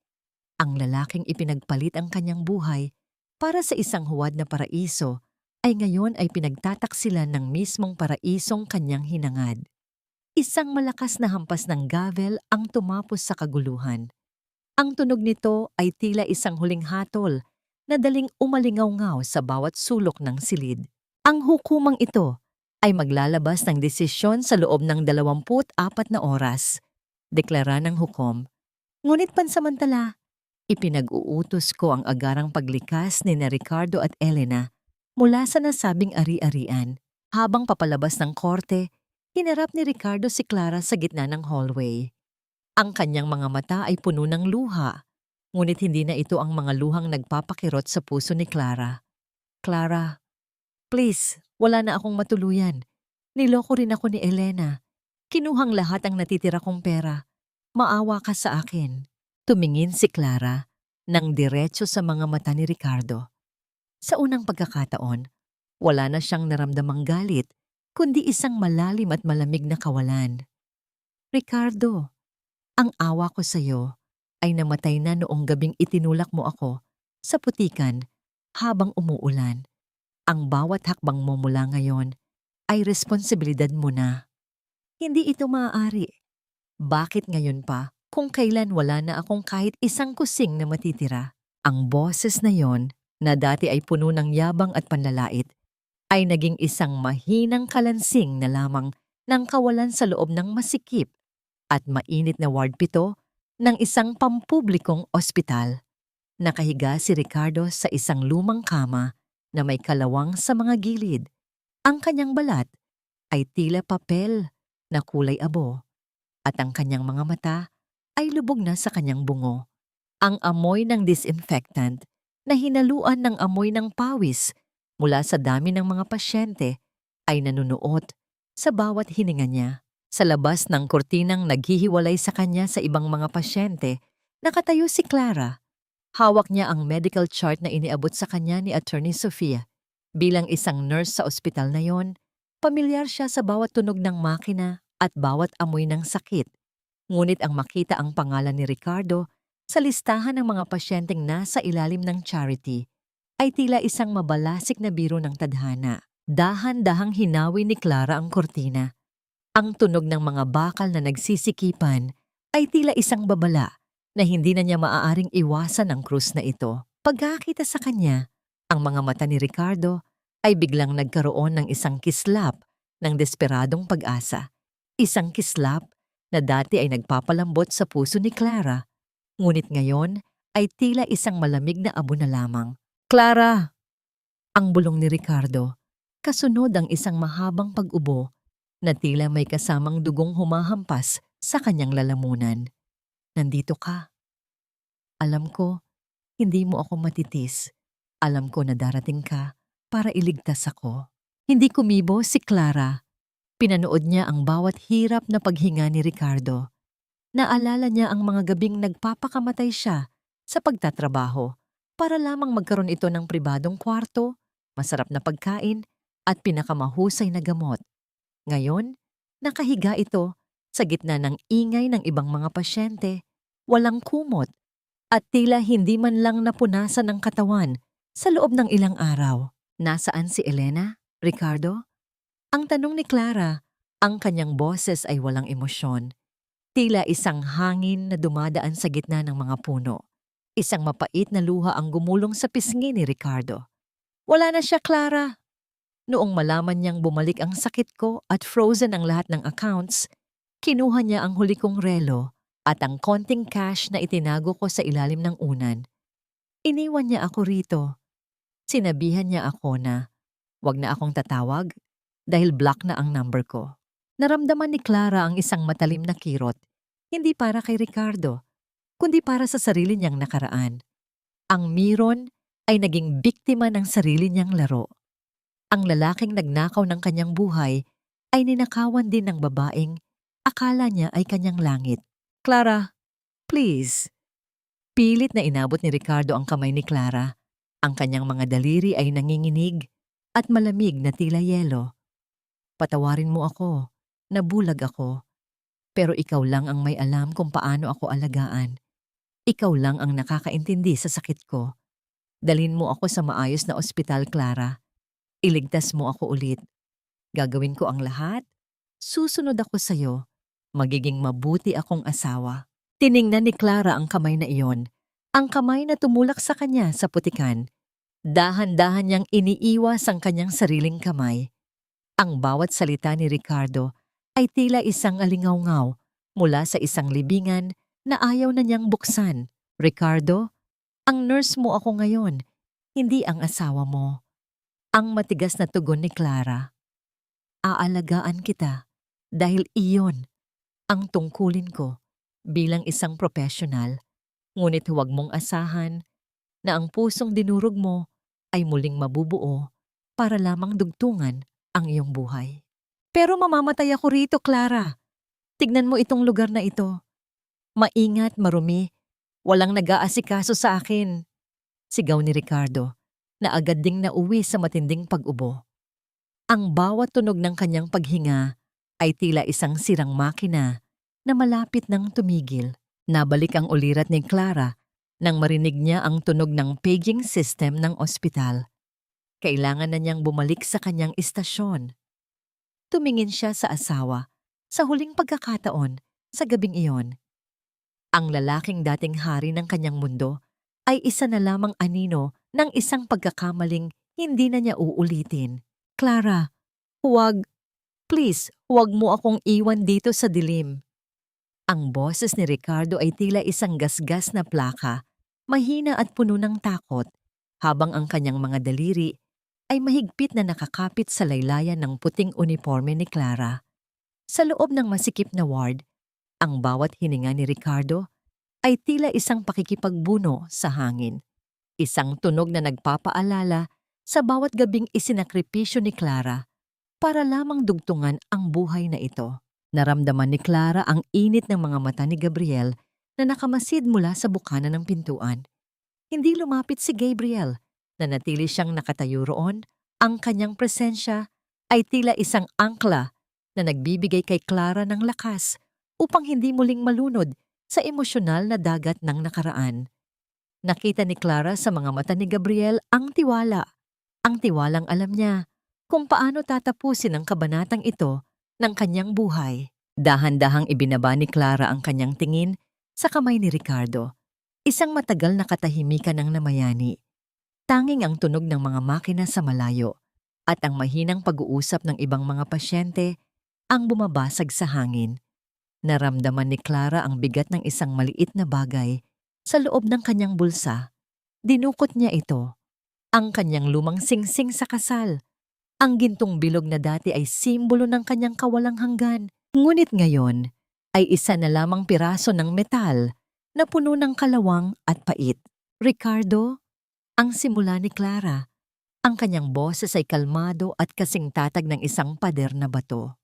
Ang lalaking ipinagpalit ang kanyang buhay para sa isang huwad na paraiso ay ngayon ay pinagtataksilan ng mismong paraisong kanyang hinangad. Isang malakas na hampas ng gavel ang tumapos sa kaguluhan. Ang tunog nito ay tila isang huling hatol na daling umalingaw-ngaw sa bawat sulok ng silid. Ang hukumang ito ay maglalabas ng desisyon sa loob ng 24 na oras, deklara ng hukom. Ngunit pansamantala, ipinag-uutos ko ang agarang paglikas ni Ricardo at Elena mula sa nasabing ari-arian. Habang papalabas ng korte, hinarap ni Ricardo si Clara sa gitna ng hallway. Ang kanyang mga mata ay puno ng luha, ngunit hindi na ito ang mga luhang nagpapakirot sa puso ni Clara. Clara, please, wala na akong matuluyan. Niloko rin ako ni Elena. Kinuhang lahat ang natitira kong pera. Maawa ka sa akin. Tumingin si Clara nang diretso sa mga mata ni Ricardo. Sa unang pagkakataon, wala na siyang naramdamang galit, kundi isang malalim at malamig na kawalan. Ricardo, ang awa ko sa iyo ay namatay na noong gabing itinulak mo ako sa putikan habang umuulan. Ang bawat hakbang mo mula ngayon ay responsibilidad mo na. Hindi ito maaari. Bakit ngayon pa kung kailan wala na akong kahit isang kusing na matitira. Ang boses na yon, na dati ay puno ng yabang at panlalait, ay naging isang mahinang kalansing na lamang ng kawalan sa loob ng masikip at mainit na Ward 7 ng isang pampublikong ospital. Nakahiga si Ricardo sa isang lumang kama na may kalawang sa mga gilid. Ang kanyang balat ay tila papel na kulay abo at ang kanyang mga mata ay lubog na sa kanyang bungo. Ang amoy ng disinfectant na hinaluan ng amoy ng pawis mula sa dami ng mga pasyente ay nanunuot sa bawat hininga niya. Sa labas ng kurtinang naghihiwalay sa kanya sa ibang mga pasyente, nakatayo si Clara. Hawak niya ang medical chart na iniabot sa kanya ni Attorney Sofia. Bilang isang nurse sa ospital na yon, pamilyar siya sa bawat tunog ng makina at bawat amoy ng sakit. Ngunit ang makita ang pangalan ni Ricardo sa listahan ng mga pasyenteng nasa ilalim ng charity ay tila isang mabalasik na biro ng tadhana. Dahan-dahang hinawi ni Clara ang kortina. Ang tunog ng mga bakal na nagsisikipan ay tila isang babala na hindi na niya maaaring iwasan ang krus na ito. Pagkakita sa kanya, ang mga mata ni Ricardo ay biglang nagkaroon ng isang kislap ng desperadong pag-asa. Isang kislap na dati ay nagpapalambot sa puso ni Clara, ngunit ngayon ay tila isang malamig na abo na lamang. "Clara!" Ang bulong ni Ricardo, kasunod ang isang mahabang pag-ubo na tila may kasamang dugong humahampas sa kanyang lalamunan. "Nandito ka. Alam ko, hindi mo ako matitis. Alam ko na darating ka para iligtas ako." Hindi kumibo si Clara. Pinanood niya ang bawat hirap na paghinga ni Ricardo. Naalala niya ang mga gabing nagpapakamatay siya sa pagtatrabaho para lamang magkaroon ito ng pribadong kwarto, masarap na pagkain at pinakamahusay na gamot. Ngayon, nakahiga ito sa gitna ng ingay ng ibang mga pasyente, walang kumot at tila hindi man lang napunasan ng katawan sa loob ng ilang araw. "Nasaan si Elena, Ricardo?" Ang tanong ni Clara. Ang kanyang boses ay walang emosyon. Tila isang hangin na dumadaan sa gitna ng mga puno. Isang mapait na luha ang gumulong sa pisngi ni Ricardo. "Wala na siya, Clara." Noong malaman niyang bumalik ang sakit ko at frozen ang lahat ng accounts, kinuha niya ang huli kong relo at ang konting cash na itinago ko sa ilalim ng unan. Iniwan niya ako rito. Sinabihan niya ako na wag na akong tatawag dahil block na ang number ko. Naramdaman ni Clara ang isang matalim na kirot, hindi para kay Ricardo, kundi para sa sarili niyang nakaraan. Ang Miron ay naging biktima ng sarili niyang laro. Ang lalaking nagnakaw ng kanyang buhay ay ninakawan din ng babaeng akala niya ay kanyang langit. "Clara, please." Pilit na inabot ni Ricardo ang kamay ni Clara. Ang kanyang mga daliri ay nanginginig at malamig na tila yelo. "Patawarin mo ako, nabulag ako. Pero ikaw lang ang may alam kung paano ako alagaan. Ikaw lang ang nakakaintindi sa sakit ko. Dalhin mo ako sa maayos na ospital, Clara. Iligtas mo ako ulit. Gagawin ko ang lahat. Susunod ako sa'yo. Magiging mabuti akong asawa." Tiningnan ni Clara ang kamay na iyon. Ang kamay na tumulak sa kanya sa putikan. Dahan-dahan niyang iniiwas ang kanyang sariling kamay. Ang bawat salita ni Ricardo ay tila isang alingawngaw mula sa isang libingan na ayaw na niyang buksan. "Ricardo, ang nurse mo ako ngayon, hindi ang asawa mo." Ang matigas na tugon ni Clara. "Aalagaan kita dahil iyon ang tungkulin ko bilang isang profesional. Ngunit huwag mong asahan na ang pusong dinurog mo ay muling mabubuo para lamang dugtungan ang iyong buhay." "Pero mamamatay ako rito, Clara. Tignan mo itong lugar na ito. Maingat, marumi, walang nag-aasikaso sa akin." Sigaw ni Ricardo na agad ding nauwi sa matinding pag-ubo. Ang bawat tunog ng kanyang paghinga ay tila isang sirang makina na malapit nang tumigil. Nabalik ang ulirat ni Clara nang marinig niya ang tunog ng paging system ng ospital. Kailangan na niyang bumalik sa kanyang istasyon. Tumingin siya sa asawa sa huling pagkakataon sa gabing iyon. Ang lalaking dating hari ng kanyang mundo ay isa na lamang anino ng isang pagkakamaling hindi na niya uulitin. Clara, huwag, please, huwag mo akong iwan dito sa dilim. Ang boses ni Ricardo ay tila isang gasgas na plaka, mahina at puno ng takot, habang ang kanyang mga daliri ay mahigpit na nakakapit sa laylayan ng puting uniforme ni Clara. Sa loob ng masikip na ward, ang bawat hininga ni Ricardo ay tila isang pakikipagbuno sa hangin. Isang tunog na nagpapaalala sa bawat gabing isinakripisyo ni Clara para lamang dugtungan ang buhay na ito. Naramdaman ni Clara ang init ng mga mata ni Gabriel na nakamasid mula sa bukana ng pintuan. Hindi lumapit si Gabriel, na natili siyang nakatayo roon. Ang kanyang presensya ay tila isang angkla na nagbibigay kay Clara ng lakas upang hindi muling malunod sa emosyonal na dagat ng nakaraan. Nakita ni Clara sa mga mata ni Gabriel ang tiwala. Ang tiwalang alam niya kung paano tatapusin ang kabanatang ito ng kanyang buhay. Dahan-dahang ibinaba ni Clara ang kanyang tingin sa kamay ni Ricardo. Isang matagal na katahimikan ng namayani. Tanging ang tunog ng mga makina sa malayo at ang mahinang pag-uusap ng ibang mga pasyente ang bumabasag sa hangin. Naramdaman ni Clara ang bigat ng isang maliit na bagay sa loob ng kanyang bulsa. Dinukot niya ito. Ang kanyang lumang singsing sa kasal. Ang gintong bilog na dati ay simbolo ng kanyang kawalang hanggan. Ngunit ngayon ay isa na lamang piraso ng metal na puno ng kalawang at pait. Ricardo, ang simula ni Clara. Ang kanyang boses ay kalmado at kasing tatag ng isang pader na bato.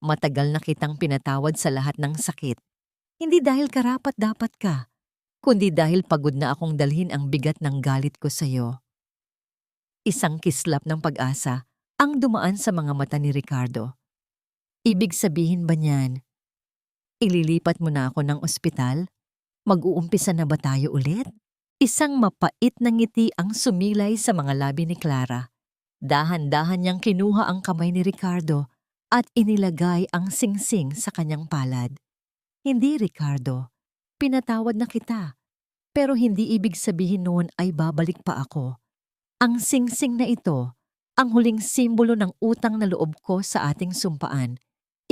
Matagal na kitang pinatawad sa lahat ng sakit. Hindi dahil karapat-dapat ka, kundi dahil pagod na akong dalhin ang bigat ng galit ko sa iyo. Isang kislap ng pag-asa ang dumaan sa mga mata ni Ricardo. Ibig sabihin ba niyan, ililipat mo na ako ng ospital? Mag-uumpisa na ba tayo ulit? Isang mapait na ngiti ang sumilay sa mga labi ni Clara. Dahan-dahan niyang kinuha ang kamay ni Ricardo at inilagay ang singsing sa kanyang palad. Hindi, Ricardo. Pinatawad na kita. Pero hindi ibig sabihin noon ay babalik pa ako. Ang singsing na ito, ang huling simbolo ng utang na loob ko sa ating sumpaan.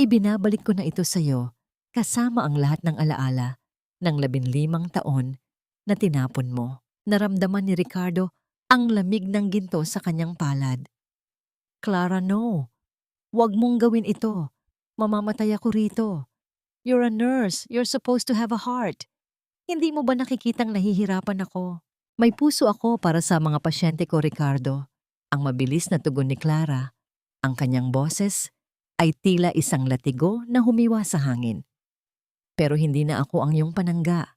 Ibinabalik ko na ito sa iyo, kasama ang lahat ng alaala ng 15 taon na tinapon mo. Naramdaman ni Ricardo ang lamig ng ginto sa kanyang palad. Clara, no. Huwag mong gawin ito. Mamamatay ako rito. You're a nurse. You're supposed to have a heart. Hindi mo ba nakikitang nahihirapan ako? May puso ako para sa mga pasyente ko, Ricardo. Ang mabilis na tugon ni Clara. Ang kanyang boses ay tila isang latigo na humiwa sa hangin. Pero hindi na ako ang iyong panangga.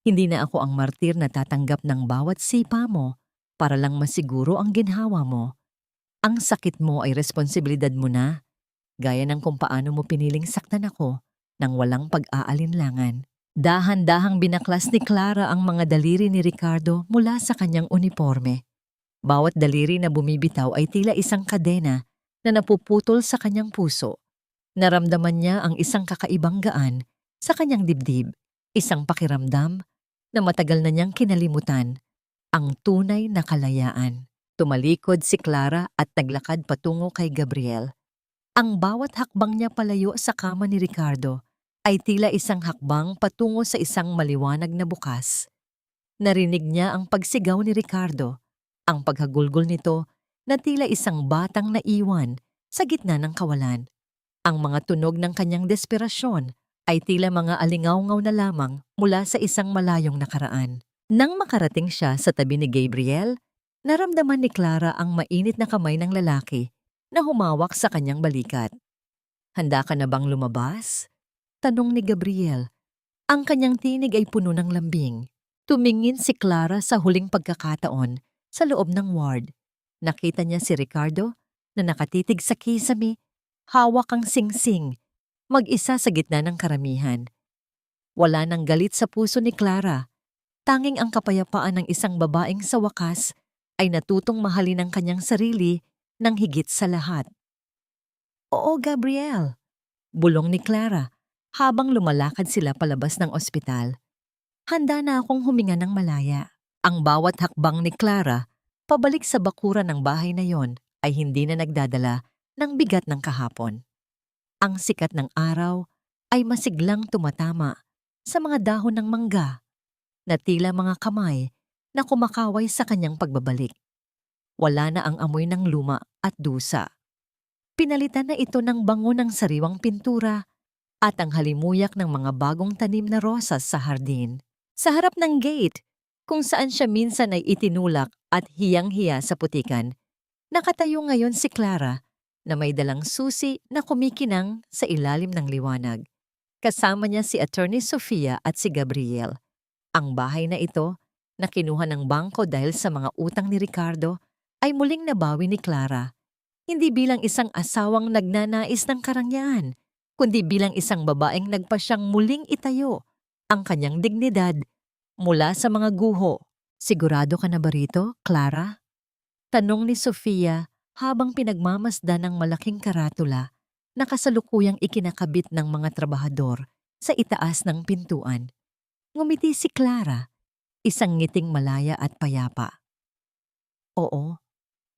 Hindi na ako ang martir na tatanggap ng bawat sipa mo para lang masiguro ang ginhawa mo. Ang sakit mo ay responsibilidad mo na, gaya ng kung paano mo piniling saktan ako nang walang pag-aalinlangan. Dahan-dahang binaklas ni Clara ang mga daliri ni Ricardo mula sa kanyang uniforme. Bawat daliri na bumibitaw ay tila isang kadena na napuputol sa kanyang puso. Naramdaman niya ang isang kakaibang gaan sa kanyang dibdib, isang pakiramdam na matagal na niyang kinalimutan, ang tunay na kalayaan. Tumalikod si Clara at naglakad patungo kay Gabriel. Ang bawat hakbang niya palayo sa kama ni Ricardo ay tila isang hakbang patungo sa isang maliwanag na bukas. Narinig niya ang pagsigaw ni Ricardo, ang paghagulgol nito na tila isang batang naiwan sa gitna ng kawalan. Ang mga tunog ng kanyang desperasyon ay tila mga alingawngaw na lamang mula sa isang malayong nakaraan. Nang makarating siya sa tabi ni Gabriel, naramdaman ni Clara ang mainit na kamay ng lalaki na humawak sa kanyang balikat. Handa ka na bang lumabas? Tanong ni Gabriel. Ang kanyang tinig ay puno ng lambing. Tumingin si Clara sa huling pagkakataon sa loob ng ward. Nakita niya si Ricardo na nakatitig sa kisame, hawak ang singsing, mag-isa sa gitna ng karamihan. Wala nang galit sa puso ni Clara. Tanging ang kapayapaan ng isang babaeng sa wakas ay natutong mahalin ang kanyang sarili ng higit sa lahat. Oo, Gabriel, bulong ni Clara habang lumalakad sila palabas ng ospital. Handa na akong huminga ng malaya. Ang bawat hakbang ni Clara pabalik sa bakuran ng bahay na yon ay hindi na nagdadala ng bigat ng kahapon. Ang sikat ng araw ay masiglang tumatama sa mga dahon ng mangga na tila mga kamay na kumakaway sa kanyang pagbabalik. Wala na ang amoy ng luma at dusa. Pinalitan na ito ng bango ng sariwang pintura at ang halimuyak ng mga bagong tanim na rosas sa hardin. Sa harap ng gate, kung saan siya minsan ay itinulak at hiyang-hiya sa putikan, nakatayo ngayon si Clara na may dalang susi na kumikinang sa ilalim ng liwanag. Kasama niya si Attorney Sofia at si Gabriel. Ang bahay na ito, na kinuha ng bangko dahil sa mga utang ni Ricardo, ay muling nabawi ni Clara. Hindi bilang isang asawang nagnanais ng karangyaan, kundi bilang isang babaeng nagpasyang muling itayo ang kanyang dignidad mula sa mga guho. Sigurado ka na ba rito, Clara? Tanong ni Sofia habang pinagmamasdan ng malaking karatula na kasalukuyang ikinakabit ng mga trabahador sa itaas ng pintuan. Ngumiti si Clara, isang ngiting malaya at payapa. Oo,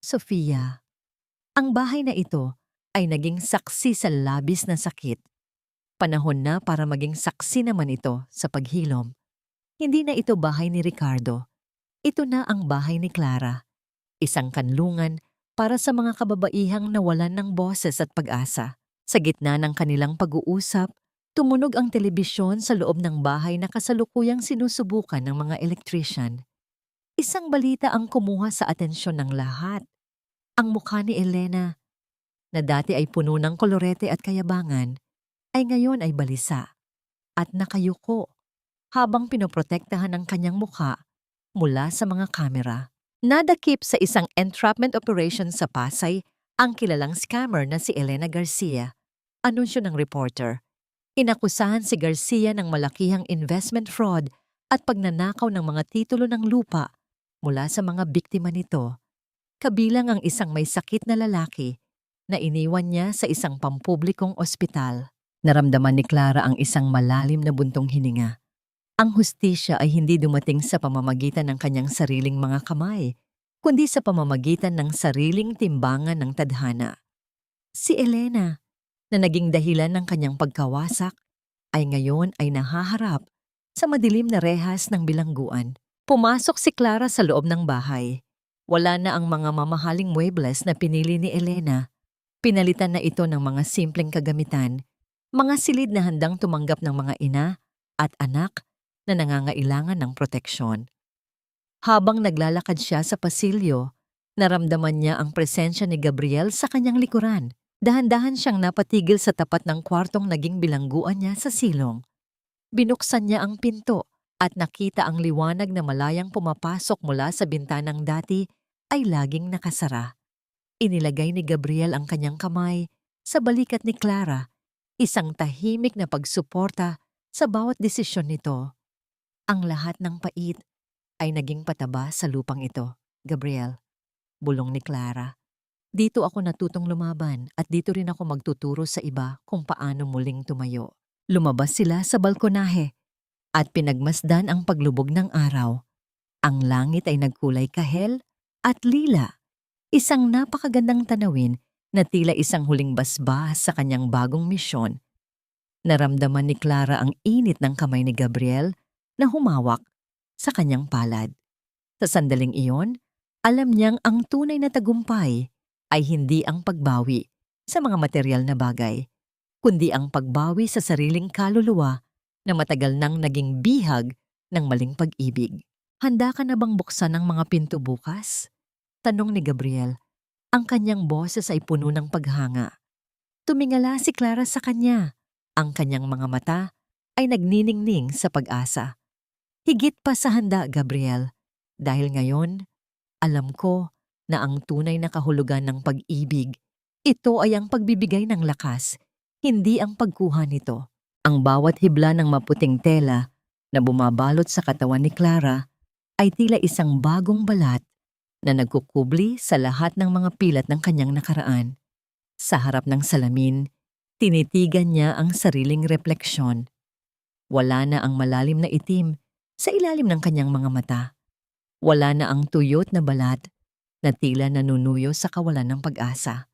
Sofia. Ang bahay na ito ay naging saksi sa labis na sakit. Panahon na para maging saksi naman ito sa paghilom. Hindi na ito bahay ni Ricardo. Ito na ang bahay ni Clara. Isang kanlungan para sa mga kababaihang nawalan ng boses at pag-asa. Sa gitna ng kanilang pag-uusap, tumunog ang telebisyon sa loob ng bahay na kasalukuyang sinusubukan ng mga electrician. Isang balita ang kumuha sa atensyon ng lahat. Ang mukha ni Elena, na dati ay puno ng kolorete at kayabangan, ay ngayon ay balisa at nakayuko habang pinoprotektahan ang kanyang mukha mula sa mga kamera. Nadakip sa isang entrapment operation sa Pasay ang kilalang scammer na si Elena Garcia. Anunsyo ng reporter. Inakusahan si Garcia ng malakihang investment fraud at pagnanakaw ng mga titulo ng lupa mula sa mga biktima nito. Kabilang ang isang may sakit na lalaki na iniwan niya sa isang pampublikong ospital. Naramdaman ni Clara ang isang malalim na buntong hininga. Ang hustisya ay hindi dumating sa pamamagitan ng kanyang sariling mga kamay, kundi sa pamamagitan ng sariling timbangan ng tadhana. Si Elena, na naging dahilan ng kanyang pagkawasak, ay ngayon ay nahaharap sa madilim na rehas ng bilangguan. Pumasok si Clara sa loob ng bahay. Wala na ang mga mamahaling muebles na pinili ni Elena. Pinalitan na ito ng mga simpleng kagamitan, mga silid na handang tumanggap ng mga ina at anak na nangangailangan ng proteksyon. Habang naglalakad siya sa pasilyo, naramdaman niya ang presensya ni Gabriel sa kanyang likuran. Dahan-dahan siyang napatigil sa tapat ng kwartong naging bilangguan niya sa silong. Binuksan niya ang pinto at nakita ang liwanag na malayang pumapasok mula sa bintanang dati ay laging nakasara. Inilagay ni Gabriel ang kanyang kamay sa balikat ni Clara, isang tahimik na pagsuporta sa bawat desisyon nito. Ang lahat ng pait ay naging pataba sa lupang ito, Gabriel. Bulong ni Clara. Dito ako natutong lumaban at dito rin ako magtuturo sa iba kung paano muling tumayo. Lumabas sila sa balkonahe at pinagmasdan ang paglubog ng araw. Ang langit ay nagkulay kahel at lila. Isang napakagandang tanawin na tila isang huling basbas sa kanyang bagong misyon. Naramdaman ni Clara ang init ng kamay ni Gabriel na humawak sa kanyang palad. Sa sandaling iyon, alam niyang ang tunay na tagumpay ay hindi ang pagbawi sa mga material na bagay, kundi ang pagbawi sa sariling kaluluwa na matagal nang naging bihag ng maling pag-ibig. Handa ka na bang buksan ang mga pinto bukas? Tanong ni Gabriel. Ang kanyang boses ay puno ng paghanga. Tumingala si Clara sa kanya. Ang kanyang mga mata ay nagniningning sa pag-asa. Higit pa sa handa, Gabriel, dahil ngayon, alam ko na ang tunay na kahulugan ng pag-ibig, ito ay ang pagbibigay ng lakas, hindi ang pagkuha nito. Ang bawat hibla ng maputing tela na bumabalot sa katawan ni Clara ay tila isang bagong balat na nagkukubli sa lahat ng mga pilat ng kanyang nakaraan. Sa harap ng salamin, tinitigan niya ang sariling refleksyon. Wala na ang malalim na itim Sa ilalim ng kanyang mga mata, wala na ang tuyot na balat na tila nanunuyo sa kawalan ng pag-asa.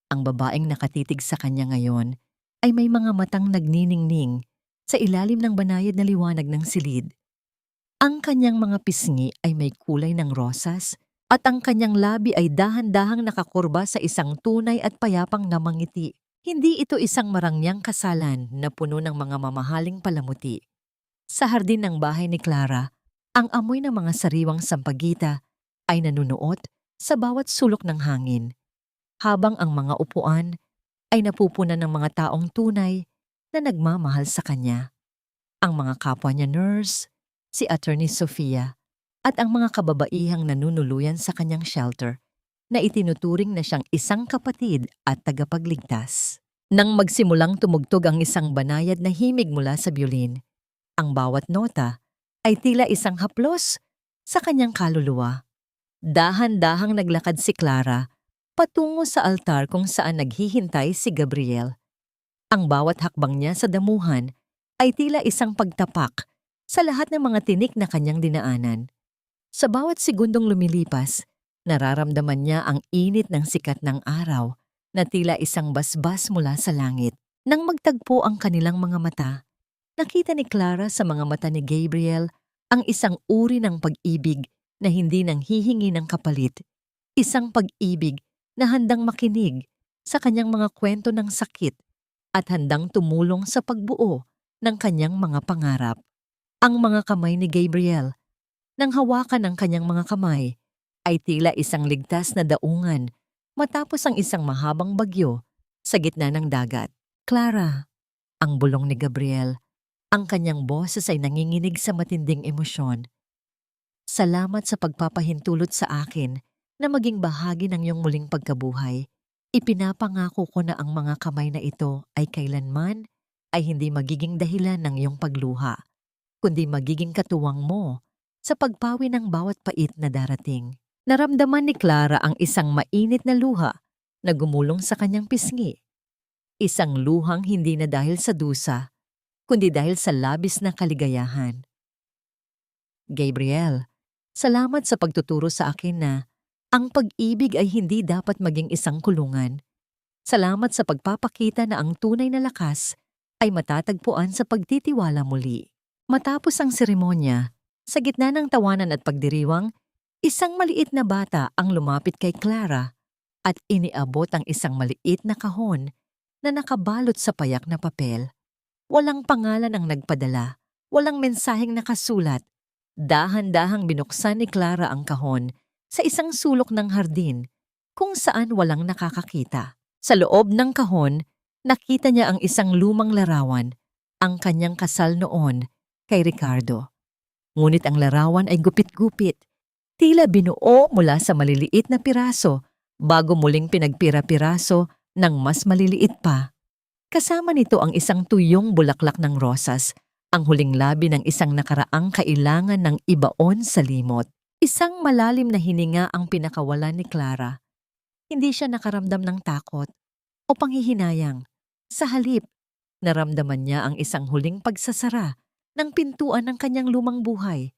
Ang babaeng nakatitig sa kanya ngayon ay may mga matang nagniningning sa ilalim ng banayad na liwanag ng silid. Ang kanyang mga pisngi ay may kulay ng rosas at ang kanyang labi ay dahan-dahang nakakurba sa isang tunay at payapang namangiti. Hindi ito isang marangyang kasalan na puno ng mga mamahaling palamuti. Sa hardin ng bahay ni Clara, ang amoy ng mga sariwang sampagita ay nanunuot sa bawat sulok ng hangin, habang ang mga upuan ay napupunan ng mga taong tunay na nagmamahal sa kanya. Ang mga kapwa niya nurse, si Attorney Sofia, at ang mga kababaihang nanunuluyan sa kanyang shelter na itinuturing na siyang isang kapatid at tagapagligtas. Nang magsimulang tumugtog ang isang banayad na himig mula sa biolin, ang bawat nota ay tila isang haplos sa kanyang kaluluwa. Dahan-dahang naglakad si Clara patungo sa altar kung saan naghihintay si Gabriel. Ang bawat hakbang niya sa damuhan ay tila isang pagtapak sa lahat ng mga tinik na kanyang dinaanan. Sa bawat segundong lumilipas, nararamdaman niya ang init ng sikat ng araw na tila isang basbas mula sa langit. Nang magtagpo ang kanilang mga mata, nakita ni Clara sa mga mata ni Gabriel ang isang uri ng pag-ibig na hindi nang hihingi ng kapalit. Isang pag-ibig na handang makinig sa kanyang mga kwento ng sakit at handang tumulong sa pagbuo ng kanyang mga pangarap. Ang mga kamay ni Gabriel, nang hawakan ang kanyang mga kamay, ay tila isang ligtas na daungan matapos ang isang mahabang bagyo sa gitna ng dagat. Clara, ang bulong ni Gabriel, ang kanyang boses ay nanginginig sa matinding emosyon. Salamat sa pagpapahintulot sa akin na maging bahagi ng iyong muling pagkabuhay. Ipinapangako ko na ang mga kamay na ito ay kailanman ay hindi magiging dahilan ng iyong pagluha, kundi magiging katuwang mo sa pagpawi ng bawat pait na darating. Naramdaman ni Clara ang isang mainit na luha na gumulong sa kanyang pisngi. Isang luhang hindi na dahil sa dusa, kundi dahil sa labis na kaligayahan. Gabriel, salamat sa pagtuturo sa akin na ang pag-ibig ay hindi dapat maging isang kulungan. Salamat sa pagpapakita na ang tunay na lakas ay matatagpuan sa pagtitiwala muli. Matapos ang seremonya, sa gitna ng tawanan at pagdiriwang, isang maliit na bata ang lumapit kay Clara at iniabot ang isang maliit na kahon na nakabalot sa payak na papel. Walang pangalan ang nagpadala, walang mensaheng nakasulat. Dahan-dahang binuksan ni Clara ang kahon sa isang sulok ng hardin kung saan walang nakakakita. Sa loob ng kahon, nakita niya ang isang lumang larawan, ang kanyang kasal noon kay Ricardo. Ngunit ang larawan ay gupit-gupit, tila binuo mula sa maliliit na piraso bago muling pinagpira-piraso ng mas maliliit pa. Kasama nito ang isang tuyong bulaklak ng rosas, ang huling labi ng isang nakaraang kailangan ng ibaon sa limot. Isang malalim na hininga ang pinakawalan ni Clara. Hindi siya nakaramdam ng takot o panghihinayang. Sa halip, naramdaman niya ang isang huling pagsasara ng pintuan ng kanyang lumang buhay.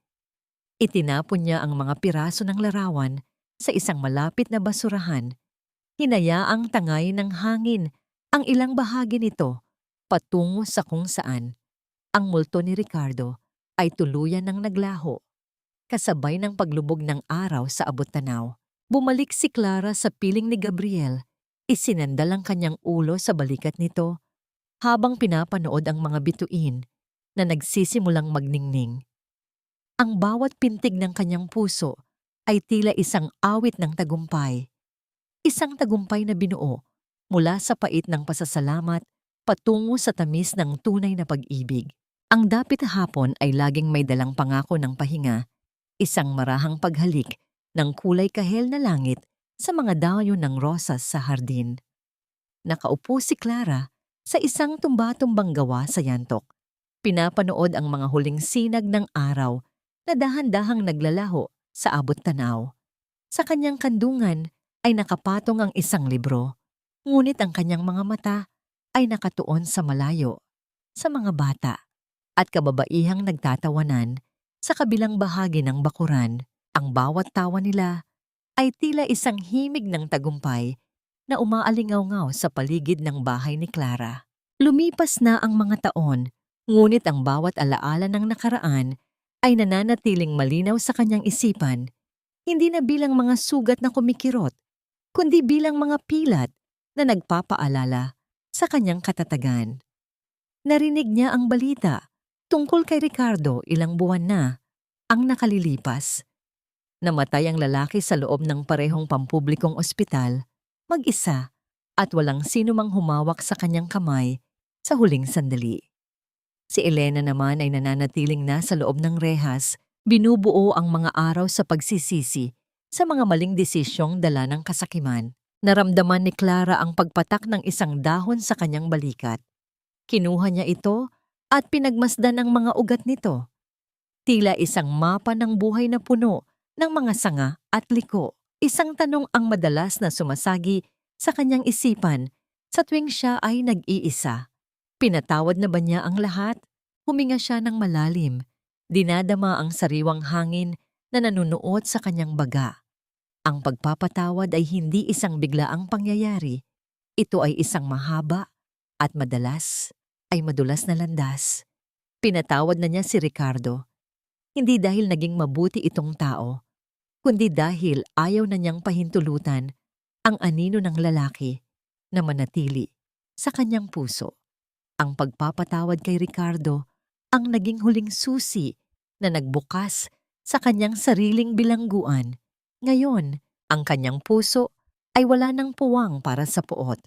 Itinapon niya ang mga piraso ng larawan sa isang malapit na basurahan. Hinayaang tangay ng hangin ang ilang bahagi nito patungo sa kung saan ang multo ni Ricardo ay tuluyan ng naglaho. Kasabay ng paglubog ng araw sa abot-tanaw, bumalik si Clara sa piling ni Gabriel. Isinandal ang kanyang ulo sa balikat nito habang pinapanood ang mga bituin na nagsisimulang magningning. Ang bawat pintig ng kanyang puso ay tila isang awit ng tagumpay. Isang tagumpay na binuo mula sa pait ng pasasalamat patungo sa tamis ng tunay na pag-ibig. Ang dapit hapon ay laging may dalang pangako ng pahinga, isang marahang paghalik ng kulay kahel na langit sa mga dayon ng rosas sa hardin. Nakaupo si Clara sa isang tumba-tumbang gawa sa yantok. Pinapanood ang mga huling sinag ng araw na dahan-dahang naglalaho sa abot-tanaw. Sa kanyang kandungan ay nakapatong ang isang libro, ngunit ang kanyang mga mata ay nakatuon sa malayo, sa mga bata at kababaihang nagtatawanan Sa kabilang bahagi ng bakuran, ang bawat tawa nila ay tila isang himig ng tagumpay na umaalingaw-ngaw sa paligid ng bahay ni Clara. Lumipas na ang mga taon, ngunit ang bawat alaala ng nakaraan ay nananatiling malinaw sa kanyang isipan, hindi na bilang mga sugat na kumikirot, kundi bilang mga pilat na nagpapaalala sa kanyang katatagan. Narinig niya ang balita tungkol kay Ricardo ilang buwan na ang nakalilipas. Namatay ang lalaki sa loob ng parehong pampublikong ospital, mag-isa, at walang sino mang humawak sa kanyang kamay sa huling sandali. Si Elena naman ay nananatiling nasa loob ng rehas, binubuo ang mga araw sa pagsisisi sa mga maling desisyong dala ng kasakiman. Naramdaman ni Clara ang pagpatak ng isang dahon sa kanyang balikat. Kinuha niya ito at pinagmasdan ang mga ugat nito. Tila isang mapa ng buhay na puno ng mga sanga at liko. Isang tanong ang madalas na sumasagi sa kanyang isipan sa tuwing siya ay nag-iisa. Pinatawad na ba niya ang lahat? Huminga siya ng malalim. Dinadama ang sariwang hangin na nanunuot sa kanyang baga. Ang pagpapatawad ay hindi isang biglaang pangyayari. Ito ay isang mahaba at madalas ay madulas na landas. Pinatawad na niya si Ricardo. Hindi dahil naging mabuti itong tao, kundi dahil ayaw na niyang pahintulutan ang anino ng lalaki na manatili sa kanyang puso. Ang pagpapatawad kay Ricardo ang naging huling susi na nagbukas sa kanyang sariling bilangguan. Ngayon, ang kanyang puso ay wala ng puwang para sa puot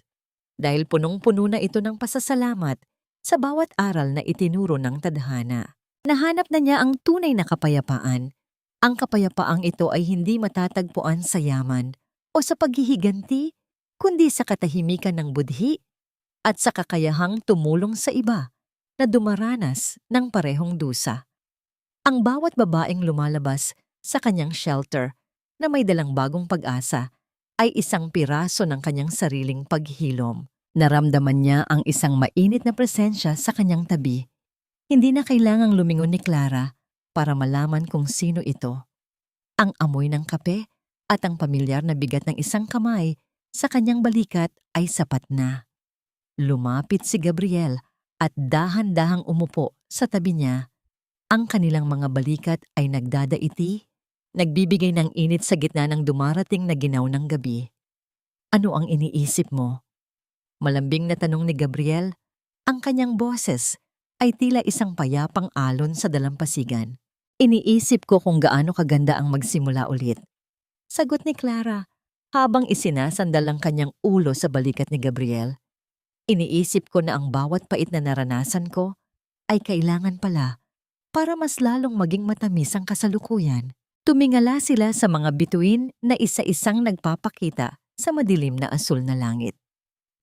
dahil punong-puno na ito ng pasasalamat sa bawat aral na itinuro ng tadhana. Nahanap na niya ang tunay na kapayapaan. Ang kapayapaang ito ay hindi matatagpuan sa yaman o sa paghihiganti, kundi sa katahimikan ng budhi at sa kakayahang tumulong sa iba na dumaranas ng parehong dusa. Ang bawat babaeng lumalabas sa kanyang shelter na may dalang bagong pag-asa ay isang piraso ng kanyang sariling paghilom. Naramdaman niya ang isang mainit na presensya sa kanyang tabi. Hindi na kailangang lumingon ni Clara para malaman kung sino ito. Ang amoy ng kape at ang pamilyar na bigat ng isang kamay sa kanyang balikat ay sapat na. Lumapit si Gabriel at dahan-dahang umupo sa tabi niya. Ang kanilang mga balikat ay nagdadaiti, nagbibigay ng init sa gitna ng dumarating na ginaw ng gabi. Ano ang iniisip mo? Malambing na tanong ni Gabriel. Ang kanyang boses ay tila isang payapang alon sa dalampasigan. Iniisip ko kung gaano kaganda ang magsimula ulit. Sagot ni Clara habang isinasandal ang kanyang ulo sa balikat ni Gabriel. Iniisip ko na ang bawat pait na naranasan ko ay kailangan pala para mas lalong maging matamis ang kasalukuyan. Tumingala sila sa mga bituin na isa-isang nagpapakita sa madilim na asul na langit.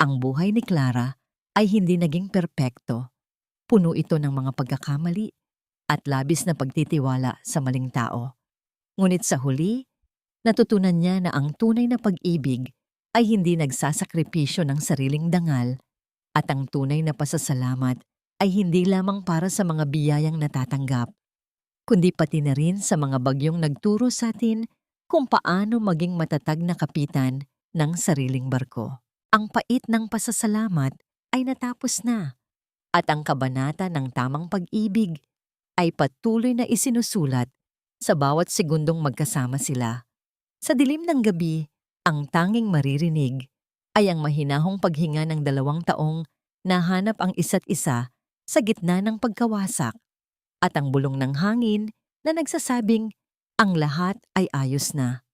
Ang buhay ni Clara ay hindi naging perpekto. Puno ito ng mga pagkakamali at labis na pagtitiwala sa maling tao. Ngunit sa huli, natutunan niya na ang tunay na pag-ibig ay hindi nagsasakripisyo ng sariling dangal at ang tunay na pasasalamat ay hindi lamang para sa mga biyayang natatanggap, kundi pati na rin sa mga bagyong nagturo sa atin kung paano maging matatag na kapitan ng sariling barko. Ang pait ng pasasalamat ay natapos na at ang kabanata ng tamang pag-ibig ay patuloy na isinusulat sa bawat segundong magkasama sila. Sa dilim ng gabi, ang tanging maririnig ay ang mahinahong paghinga ng 2 taong nahanap ang isa't isa sa gitna ng pagkawasak at ang bulong ng hangin na nagsasabing ang lahat ay ayos na.